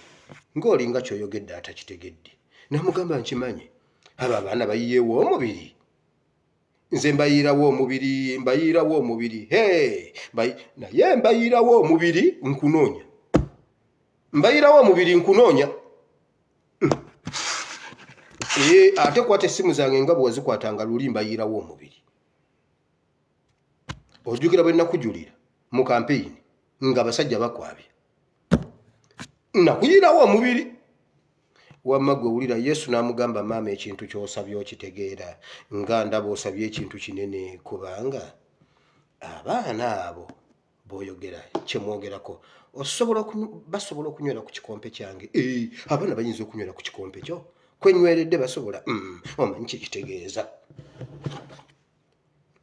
ng'olinga kyoyogedde atakitegedde. N'amugamba nkimanyi, abo abaana bayiyeewo omubiri, nze mbayiirawo omubiri, naye mbayiirawo omubiri nkunoonya, mbayiirawo omubiri nkunoonya. Ate kwata essimu zange nga bwe wazikwatanga luli mbayiirawo omubiri. Ojjukira bwe nakujulira mu campaign nga basajja bakwabye, nakuyiirawo omubiri. Wamma gwe wulira. Yesu n'amugamba maama ekintu ky'osabye okitegeera, nga ndaba osabye ekintu kinene kubanga abaana abo b'oyogera kyemwogerako basobola okunywera ku kikompe kyange. Abaana bayinza okunywera ku kikompe kyo kwenyweredde basobola. Omanyi kikitegeeza.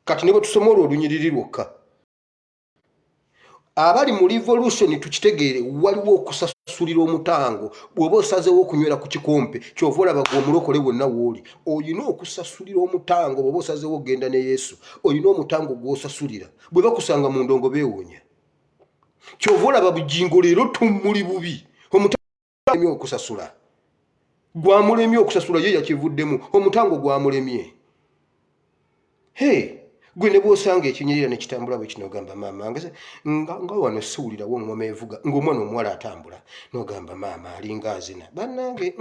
Kati ne bwe tusoma olwo olunyiriri lwokka abali mu revolution tukitegeere, waliwo okusasulira omutango. Bw'oba osazeewo okunywera ku kikompe kyova olaba gwe omulokole wonna w'oli olina okusasulira omutango. Bw'oba osazeewo okgenda ne Yesu olina omutango gw'osasulira. Bwe bakusanga mu ndongo beewuunya. Kyova olaba bujingo leero tumuli bubi omutango okusasula. gwamulemye okusasula ye yakivuddemu omutango gwamulemye. Gwe ne bw'osanga ekinyirira ne kitambula bwe kino ogamba maama nga wano siwulirawo ngoma evuga ng'omwana omuwala atambula n'ogamba maama alinga azina bannange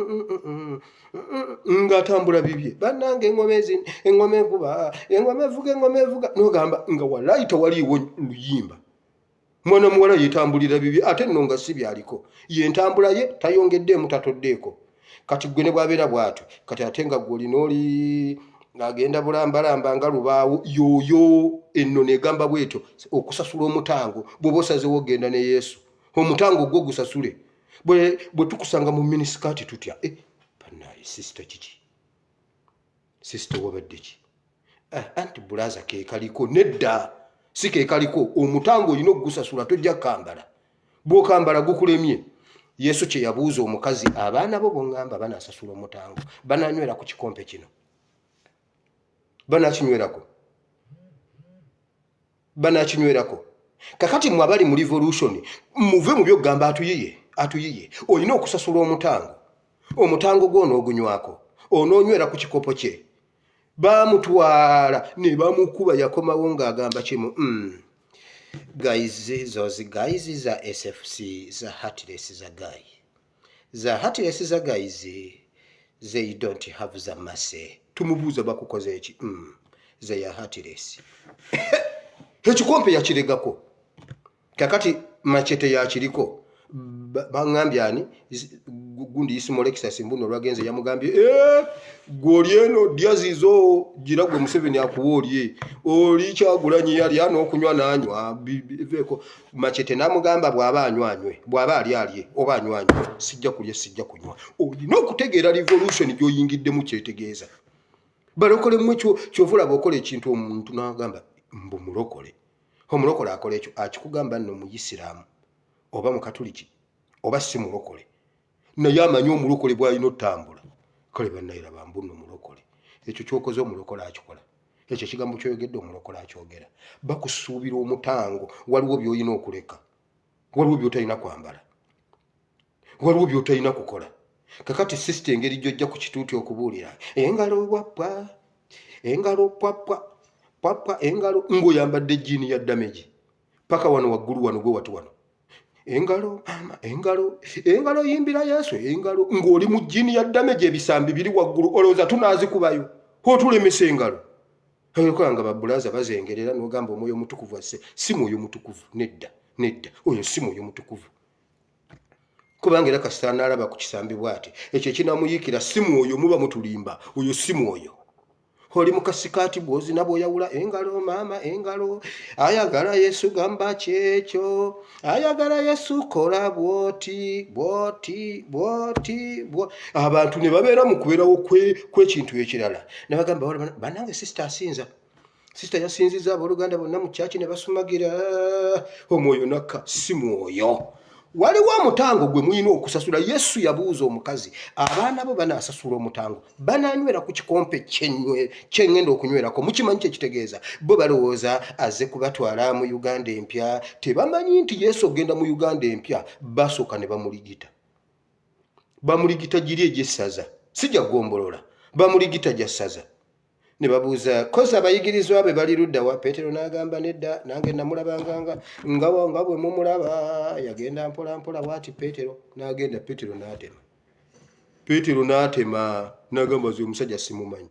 ng'atambula bibye bannange engoma evuba engoma evuga n'ogamba nga walayi tewaliiwo luyimba. Mwana muwala yeetambulira bibye ate nno nga si byaliko ye ntambula ye tayongeddeemu tatoddeeko. Kati gwe ne bw'abeera bw'atyo kati ate nga gwe olina oli ng'agenda bulambalamba nga lubaawo yoyo enno negamba bwetyo okusasula omutango bw'oba osazeewo ogenda ne Yesu omutango gwo gusasule. Bwe tukusanga mu minisikaati tutya bannaye sisita kiki sisita wabadde ki anti bulaza keekaliko nedda si keekaliko omutango olina okugusasula tojja kukambala bw'okambala gukulemye. Yesu kye yabuuza omukazi abaana bo bongamba banaasasula omutango bananywera ku kikompe kino banakinywerako. Kakati mwe abali mu revolution muve mu byokugamba atuyiye olina okusasula omutango gw'onoogunywako onoonywera ku kikopo kye. Baamutwala ne bamukuba yakomawo ng'agamba kimu those guys za SFC za heartless za guys they don't have the mercy. Tumubuuza bakukoze eki ze ya heartless ekikompe yakiregako. Kakati machete yakiriko bangambye ani gundi Isimolekisas mbuno lwagenze yamugambye gwoli eno dyazizo gira gwe Museveni akuwoolye oli Kyagulanyi yali anokunywa nanywa biveko. Machete namugamba bw'aba anywanywe bw'aba alye oba anywanywe sijja kulya sijja kunywa. Olina okutegeera revolution gy'oyingiddemu kyetegeeza. Balokole mwekyo kyovula bokola ekintu omuntu n'agamba mbu mulokole. Omulokole akola ekyo akikugamba nno Muyisiraamu oba Mukatuliki oba si mulokole naye amanyi omulokole bw'alina otambula. Kale bannayira bambu nno mulokole ekyo kyokoze omulokole akikola. Ekyo ekigambo kyoyogedde omulokole akyogera. Bakusuubira omutango waliwo by'olina okuleka waliwo by'otalina kwambala waliwo by'otalina kukola. Kakati sisita engeri gy'ojja ku kituuti okubuulira engalo bwapwa engalo pwapwa engalo ng'oyambadde jjiini ya damage paka wano waggulu wano gwe wati wano engalo mama engalo yimbira Yesu engalo ng'oli mu jjiini ya damage ebisambi biri waggulu olowooza tunaazikubayo otulemesa engalo. Nga babulaza bazengerera n'ogamba omwoyo mutukuvu asse si mwoyo mutukuvu nedda oyo si mwoyo mutukuvu. Kubanga era kasita n'alaba ku kisambi bw'ati ekyo ekinamuyiikira si mwoyo muba mutulimba oyo si mwoyo. Oli mu kasikaati bw'ozina bw'oyawula engalo maama engalo ayagala Yesu gamba kyekyo ayagala Yesu kola bwoti. Abantu ne babeera mu kubeerawo kw'ekintu ekirala ne bagamba bannange sisita asinza sisita yasinziza abooluganda bonna mu kyaki ne basumagira omwoyo nakka si mwoyo. Waliwo omutango gwe mulina okusasula. Yesu yabuuza omukazi abaana bo banaasasula omutango bananywera ku kikompe kyengenda okunywerako. Mukimanyi kyekitegeeza bo balowooza azze kubatwala mu Uganda empya tebamanyi nti Yesu ogenda mu Uganda empya basooka ne bamuligita giri egyessaza sijja gombolola bamuligita gya ssaza. Ne babuuza koza abayigirizwa be bali ludda wa Peetero n'agamba nedda nange namulabanga nga bwe mumulaba yagenda mpola bwati Peetero n'agenda Peetero n'atema n'agamba ze omusajja simumanyi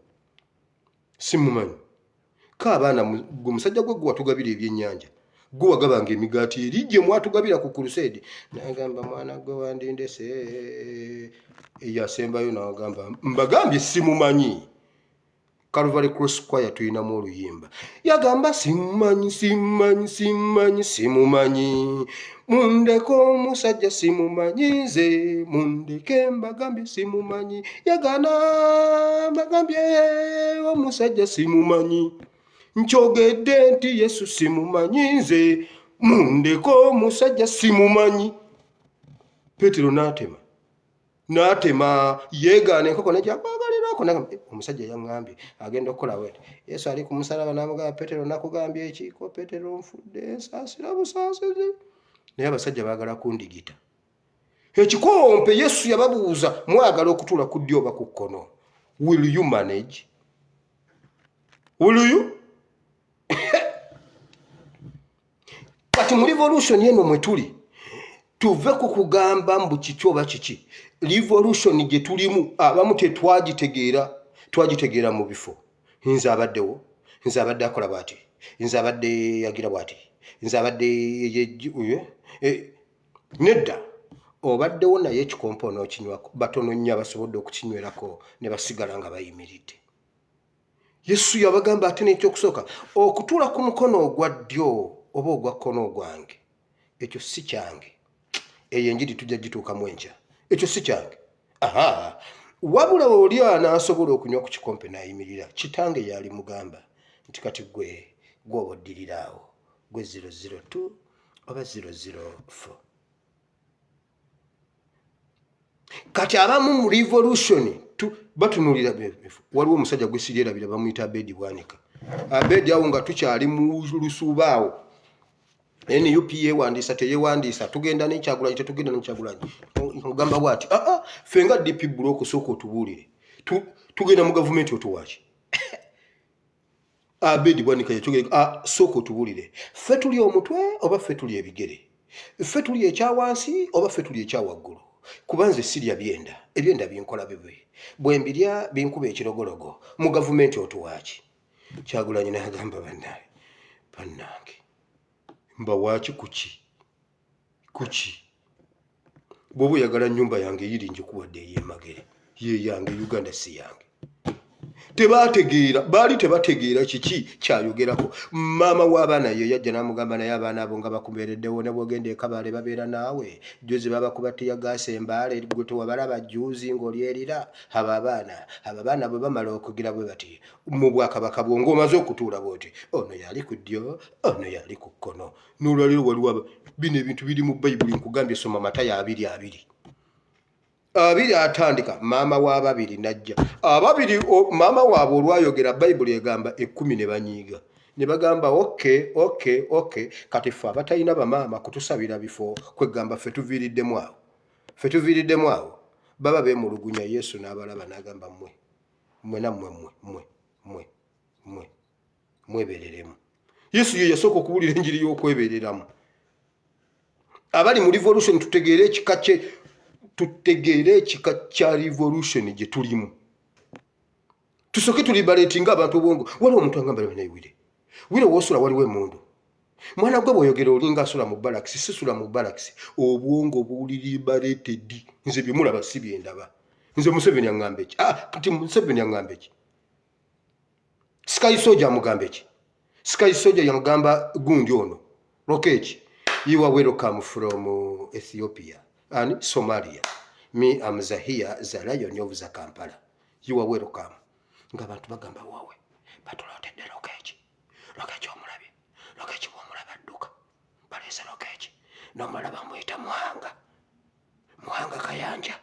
kaabaana gwe musajja gwe watugabira ebyennyanja gwe wagabanga emigaati eri gye mwatugabira ku Crusade. N'agamba mwana gwe wandindese eyasembayo n'agamba mbagambye simumanyi. Calvary Cross Choir tuyinamu oluyimba yagamba simumanyi mundeko omusajja simumanyi nze mundeke mbagambye simumanyi yagana mbagambye omusajja simumanyi nkyogedde nti Yesu simumanyi nze mundeko omusajja simumanyi. Peetero n'atema yeegaana enkoko nekyakwagalirakwo omusajja yaŋŋambye agenda okukola wete. Yesu ali ku musalaba n'amugamba Peetero nakugambye ekiiko Peetero nfudde nsaasira busaasizi naye abasajja baagala kundigita ekikompe Yesu yababuuza mwagala okutuula ku ddyo oba ku kkono. Will you manage? Will you? Kati mu revolution yeno mwe tuli tuve ku kugamba mbu kiki oba kiki. Revolution gye tulimu abamu twagitegeera mu bifo. Nze abaddewo, nze abadde akola bw'ati, nze abadde yagira bw'ati, nze abadde nedda obaddewo naye ekikompo n'okinywako batono nnyo abasobodde okukinywerako ne basigala nga bayimiridde. Yesu yabagamba ate n'ekyokusooka okutuula ku mukono ogwa ddyo oba ogwa kkono ogwange ekyo si kyange. Eyo enjiri tujja gituukamu enkya. Ekyo si kyange. Wabula oli anaasobola okunywa ku kikompe n'ayimirira kitange yali mugamba nti kati gwe oddirira awo gwe 002 oba 004. Kati abamu mu revolution batunulira waliwo omusajja gwe siryerabira bamuyita Abedi Bwanika. Abedi awo nga tukyali mu lusuuba awo. NUP yewandiisa teyewandiisa tugenda n'Ekyagulanyi tetugenda n'Ekyagulanyi. Ogamba bw'ati ffe nga DP block sooka otubuulire tugenda mu gavumenti otuwaaki. Abedi Bwanika yakyogera sooka otubuulire ffe tuli omutwe oba ffe tuli ebigere, ffe tuli ekyawansi oba ffe tuli ekyawaggulu. Kuba nze sirya ebyenda binkola bibe bwe mbirya binkuba ekirogologo mu gavumenti otuwaaki. Kyagulanyi n'agamba bannange mbawaaki kuki bw'oba oyagala nnyumba yange yiri njikuwadde ey'emagere ye yange Uganda si yange. Baali tebategeera kiki kyayogerako. Maama w'abaana ye yajja n'amugamba naye abaana abo nga bakubeereddewo ne bw'ogenda e Kabale babeera naawe juzi babakuba tiyagaasa embaale gwe tewabalaba juzi ng'olyerira. Abaana bwe bamala okugira bwe bati mu bwakabaka bwo ng'omaze okutuula bw'oti ono yali ku ddyo ono yali ku kkono. N'olwaleero waliwo bino ebintu biri mu Bayibuli nkugambye soma Matayo 2:2. Abiri atandika maama w'ababiri najja. Ababiri maama waabwe olwayogera Bayibuli egamba 10 ne banyiiga. Ne bagamba okay. Kati ffe abatalina bamaama kutusabira bifo kwegamba ffe tuviiriddemu awo. Baba beemulugunya Yesu n'abalaba n'agamba mwebereremu. Yesu ye yasooka okubuulira enjiri y'okwebereramu. Abali mu revolution tutegeere ekika kya revolution gye tulimu. Tusooke tuliberatinga abantu obwongo. Waliwo omuntu agamba wire woosula waliwo emundu. Mwana gwe bw'oyogera olinga asula mu barracks. Sisula mu barracks. Obwongo buli liberated. Nze bye mulaba si bye ndaba. Nze Museveni aŋŋamba eki. Kati Museveni aŋŋamba eki. Sky Soldier amugamba eki. Sky Soldier yamugamba gundi ono. Lokeki. You are welcome from Ethiopia and Somalia. Me, I'm Zahia, the Lion of the Kampala. You are welcome. Nga bantu bagamba wawe. Batulotedde lokeki. Lokeki omulabi. Lokeki bw'omulaba adduka. Baleese lokeki. N'omulaba muyita Muhanga. Muhanga Kayanja.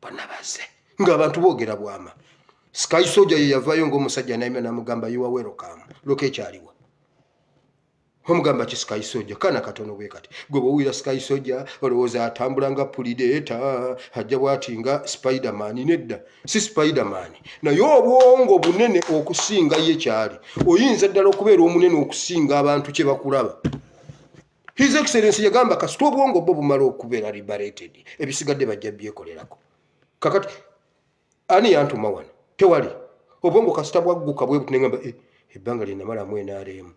Bonna bazze. Nga abantu boogera bwama. Sky Soldier ye yavaayo ng'omusajja n'ayima n'amugamba you are welcome. Lokeki aliwa. Omugamba ki Sky Soldier kana katono bwe kati gwe bw'owulira Sky Soldier olowooza atambula nga Predator ajja bw'ati nga Spiderman. Nedda si Spiderman naye obwongo bunene okusinga ye kyali. Oyinza ddala okubeera omunene okusinga abantu kye bakulaba. His Excellency yagamba kasita obwongo bwo bumala okubeera liberated ebisigadde bajja byekolerako. Kakati ani yantuma wano tewali obwongo kasita bwagguka bwe butinengamba ebbanga linamala mu NRM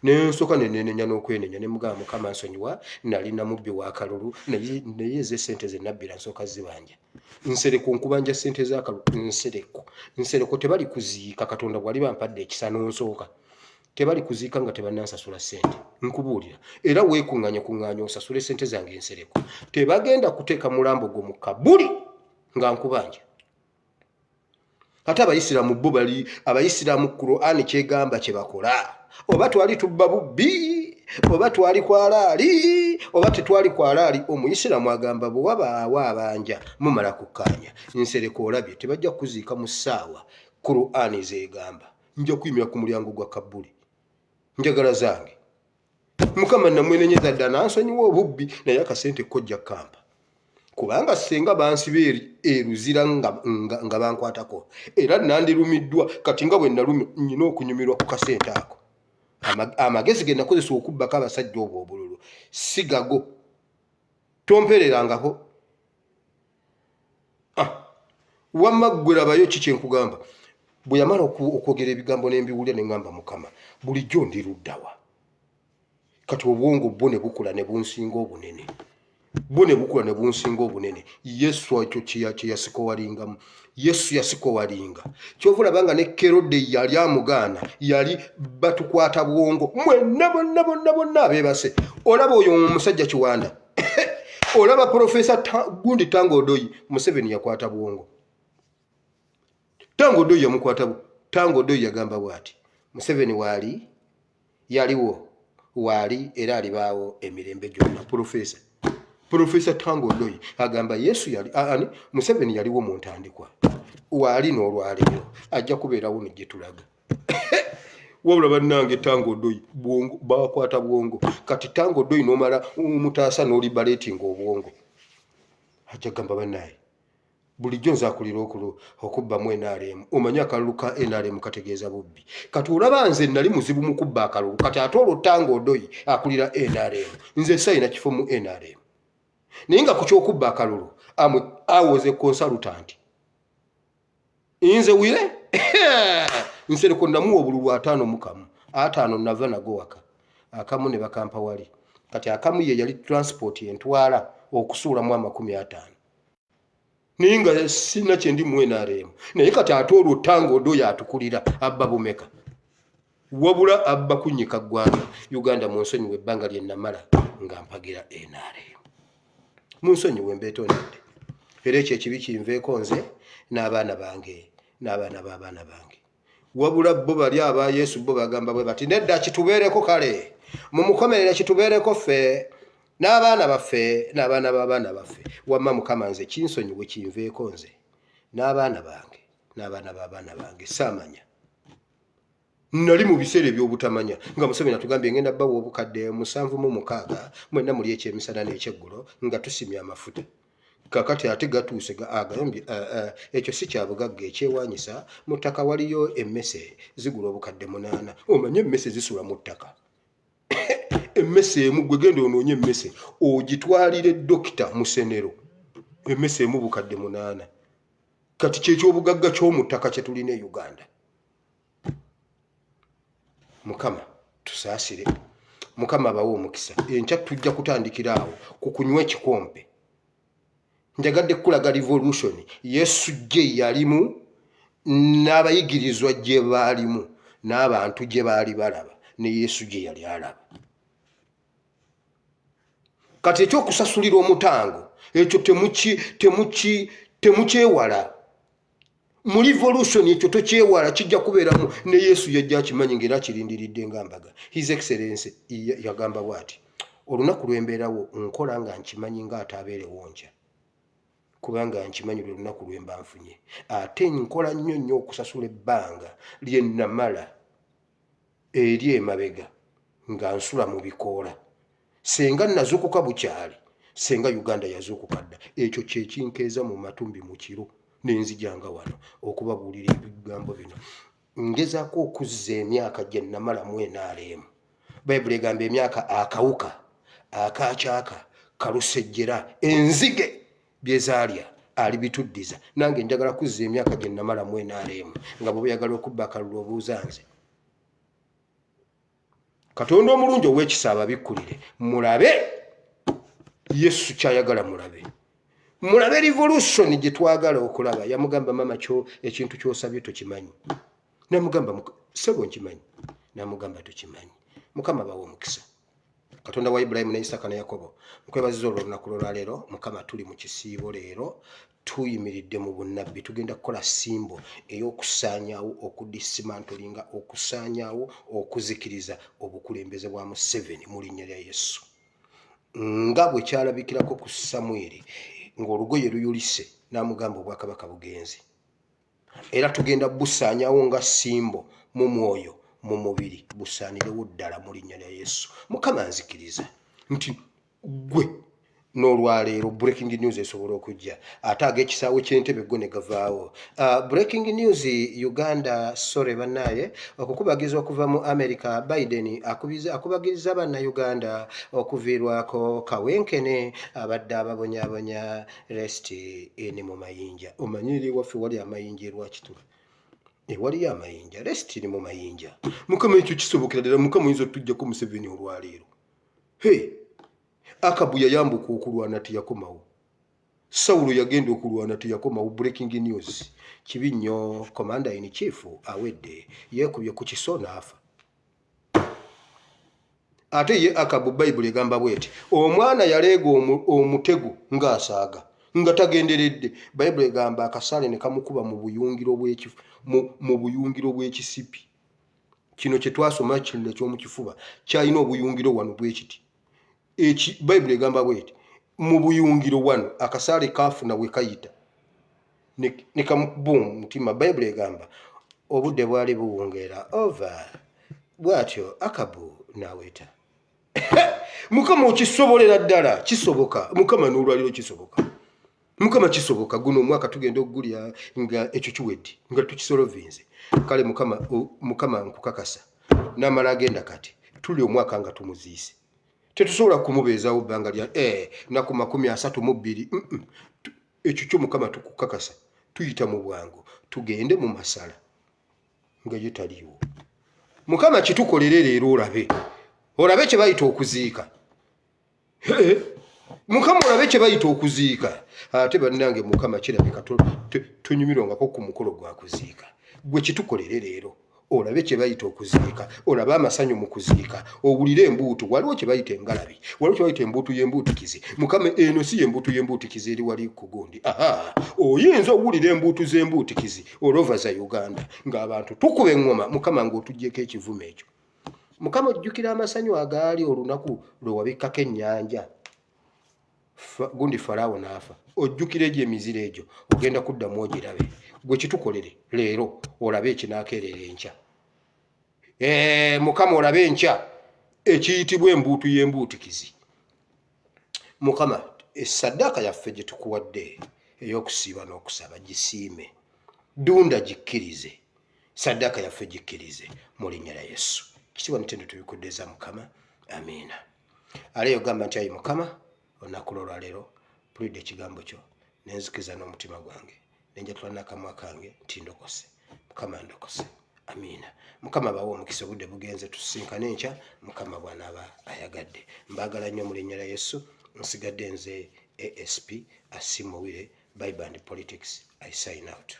nensooka nenenya n'okwenenya ne mugamba Mukama nsonyiwa nalina mubbi wa kalulu naye ze ssente ze nabbira nsooka zibanja. Nsereko nkubanja ssente z'akalulu. Nsereko tebali kuziika Katonda bwali bampadde ekisa n'onsooka tebali kuziika nga tebanansasula ssente. Nkubuulira era weekuŋŋaanya osasule ssente zange Nsereko. Tebagenda kuteeka mulambo gwo mu kabuli nga nkubanja. Ate Abayisiraamu bo bali Abayisiraamu Qur'ani kyegamba kye bakola. Oba twali tubba bubbi oba twali kwalaali oba tetwali kwalaali. Omuyisiraamu agamba bwe wabaawo abanja mumala kukkaanya. Nsereko olabye tebajja kuziika mu ssaawa Qur'ani zeegamba. Nja kuyimira ku mulyango gwa Kabuli. Njagala zange Mukama namwenenyeza dda nansonyiwa obubbi naye akasente kojja kampa. kubanga senga bansibe eruzira nga bankwatako era nandirumiddwa kati nga bwe nalumye nnina okunyumirwa ku kasente ako. Amagezi ge nakozesa okubbako abasajja obwo obululu sigago, tompererangako. Wamma ggwe labayo ki kye nkugamba. Bwe yamala okwogera ebigambo n'embiwulira ne ŋŋamba Mukama bulijjo ndiruddawa. Kati obwongo bwo ne bukula ne bunsinga obunene. Bwo ne bukula ne bunsinga obunene. Yesu ekyo kye yasikowalingamu. Yesu yasikowalinga. Kyova olabanga ne Kerode yali amugaana, yali batukwata bwongo. Mwenna bonna abeebase. Olaba oyo omusajja Kiwanda. Olaba Profesa Gundi Tango Odoyi, Museveni yakwata bwongo. Tango Odoyi yamukwata. Tango Odoyi yagamba bw'ati, Museveni waali yaliwo waali era alibaawo emirembe gyonna. Profesa Tango Odoyi agamba Yesu yali Museveni yaliwo mu ntandikwa, waali n'olwaleero ajja kubeerawo ne gye tulaga. Wabula bannange Tango Odoyi bwongo bakwata bwongo. Kati Tango Odoyi n'omala omutaasa n'olibaleetinga obwongo. Ajja gamba bannaye bulijjo nzaakulira okubbamu NRM. Omanyi akalulu ka NRM kategeeza bubbi. Kati olaba nze nali muzibu mu kubba akalulu, kati ate olwo Tango Odoyi akulira NRM. Nze sayina kifo mu NRM. Naye nga ku kyokubba akalulu awoze consultant. Nze wire nsereko namuwa obululu 5 mu kamu. 5 nava nago waka. Akamu ne bakampa wali. Kati akamu ye yali transport entwala okusuulamu 50. Naye nga sina kye ndi mu NRM. Naye kati ate olwo Tango Odoyi atukulira abba bumeka. Wabula abba kunnyika ggwanga. Uganda munsonyiwe ebbanga lye namala nga mpagira NRM. Munsonyiwe mbeetonedde. Era ekyo ekibi kinveeko nze n'abaana bange n'abaana b'abaana bange. Wabula bo bali aba Yesu bo bagamba bwe bati nedda kitubeereko kale. Mumukomerere kitubeereko ffe n'abaana baffe n'abaana b'abaana baffe. Wamma Mukama nze kinsonyiwe kinveeko nze n'abaana bange n'abaana b'abaana bange saamanya. Nali mu biseera eby'obutamanya nga Museveni atugambye ngenda bbawa obukadde 7,600 mwenna muli ekyemisana n'ekyeggulo nga tusimye amafuta. Kakati ate gatuuse agambye ekyo si kya bugagga ekyewanyisa. Mu ttaka waliyo emmese zigula obukadde 8. Omanye emmese zisula mu ttaka. Emmese emu gwe genda onoonye emmese ogitwalire dokita mu Senero. Emmese emu bukadde 8. Kati kyekyobugagga ky'omu ttaka kye tulina e Uganda. Mukama tusaasire. Mukama abawe omukisa. Enkya tujja kutandikira awo ku kunywa ekikompe. Njagadde kulaga revolution. Yesu gye yalimu n'abayigirizwa gye baalimu n'abantu gye baali balaba ne Yesu gye yali alaba. Kati ekyokusasulira omutango ekyo temukyewala. Mu revolution ekyo tokyewala kijja kubeeramu ne Yesu yajja akimanyi ng'era akirindiridde ng'ambaga. His Excellency yagamba bw'ati, olunaku lw'embeerawo nkola nga nkimanyi ng'ate abeerewo nkya. Kubanga nkimanyi lwe lunaku lwe mba nfunye. Ate nkola nnyo okusasula ebbanga lye namala eri emabega nga nsula mu bikoola. Senga nazuukuka bukyali, senga Uganda yazuukuka dda. Ekyo kye kinkeeza mu matumbi mu kiro n'enzijanga wano okubabuulira ebigambo bino. Ngezaako okuzza emyaka gye namala mu NRM. Bayibuli egamba emyaka akawuka, akakyaka, kalusejjera, enzige byezaalya alibituddiza. Nange njagala kuzza emyaka gye namala mu NRM nga bwe bayagala okubba akalulu obuuza nze. Katonda omulungi ow'ekisa ababikkulire mulabe Yesu kyayagala mulabe. Mulabe revolution gye twagala okulaba. Yamugamba mama kyo ekintu ky'osabye tokimanyi. Namugamba sebo nkimanyi. Namugamba tokimanyi. Mukama bawe omukisa. Katonda wa Ibrahim ne Isaka ne Yakobo. Nkwebaziza olunaku lwaleero. Mukama tuli mu kisiibo leero. Tuyimiridde mu bunnabbi. Tugenda kukola simbo ey'okusaanyaawo okudisimantolinga okusaanyaawo okuzikiriza obukulembeze bwa Museveni mu linnya lya Yesu. Nga bwe kyalabikirako ku Samwiri ng'olugoye luyulise n'amugamba obwakabaka bugenzi. Era tugenda busaanyaawo nga simbo mu mwoyo mu mubiri busaanirewo ddala mu linnya lya Yesu. Mukama nzikiriza nti gwe n'olwaleero breaking news esobola okujja ate ag'ekisaawe ky'Entebbe go ne gavaawo. Breaking news Uganda sore bannaaye okukubagiza okuva mu America. Biden akubagiriza bannayuganda okuviirwako kawenkene abadde ababonyaabonya rest eni mu mayinja. Omanyi eri ewaffe wali amayinja erwakitula ewaliyo amayinja rest ni mu mayinja. Mukama ekyo kisobokera ddala. Mukama oyinza otujjako Museveni olwaleero. Akabu yayambuka okulwana teyakomawo. Sawulo yagenda okulwana teyakomawo. Breaking news. Kibi nnyo. Commander in chief awedde yeekubye ku kiso n'afa. Ate ye Akabu Bayibuli egamba bweti omwana yaleega omutego ng'asaaga nga tagenderedde. Bayibuli egamba akasaale ne kamukuba mu buyungiro bw'ekisipi. Kino kye twasoma kino eky'omukifuba kyalina obuyungiro wano bwe kiti. Bayibuli egamba bweti mu buyungiro wano akasaale kaafuna we kayita ne kamukuba omutima. Bayibuli egamba obudde bwali buwungeera over bw'atyo Akabu n'aweta. Mukama okisobolera ddala. Kisoboka. Mukama n'olwaliro kisoboka. Mukama kisoboka. Guno omwaka tugenda okugulya nga ekyo kiwedde nga tukisolovinze. Kale Mukama nkukakasa n'amala agenda kati tuli omwaka nga tumuziise. Tetusobola kumubeezaawo bbanga lya naku 32. Ekyo kyo Mukama tukukakasa tuyita mu bwangu tugende mu masala nga ye taliiwo. Mukama kitukolere leero olabe kye bayita okuziika. Mukama olabe kye bayita okuziika. Ate bannange Mukama kirabika tonyumirwangako ku mukolo gwa kuziika. Gwe kitukolere leero olabe kye bayita okuziika. Olabe amasanyu mu kuziika. Owulire embuutu. Waliwo kye bayita engalabi. Waliwo kye bayita embuutu y'embuutikizi. Mukama eno si y'embuutu y'embuutikizi eri wali ku gundi. Oyinza owulira embuutu z'embuutikizi olova za Uganda ng'abantu tukuba eŋŋoma Mukama ng'otugyeko ekivume ekyo. Mukama ojjukira amasanyu agaali olunaku lwe wabikkako ennyanja gundi Falaawo n'afa. Ojjukira egyo emiziro egyo ogenda kuddamu ogirabe. Gwe kitukolere leero olabe ekinaakeerera enkya. Mukama olabe enkya ekiyitibwa embuutu y'embuutikizi. Mukama essaddaaka yaffe gye tukuwadde ey'okusiiba n'okusaba gisiime. Dunda gikkirize. Saddaaka yaffe gikkirize mu linnya lya Yesu. Kitiibwa n'ettendo tubikuddeeza Mukama. Amiina. Aleero gamba nti ayi Mukama olunaku lw'olwaleero mpulidde ekigambo kyo ne nzikiza n'omutima gwange ne njatula n'akamwa kange nti ndokose. Mukama ndokose. Amiina. Mukama bawe omukisa obudde bugenze tusisinkane enkya Mukama bw'anaaba ayagadde. Mbaagala nnyo mu linnya lya Yesu. Nsigadde nze ASP Asiimwe Wire Bible and Politics. I sign out.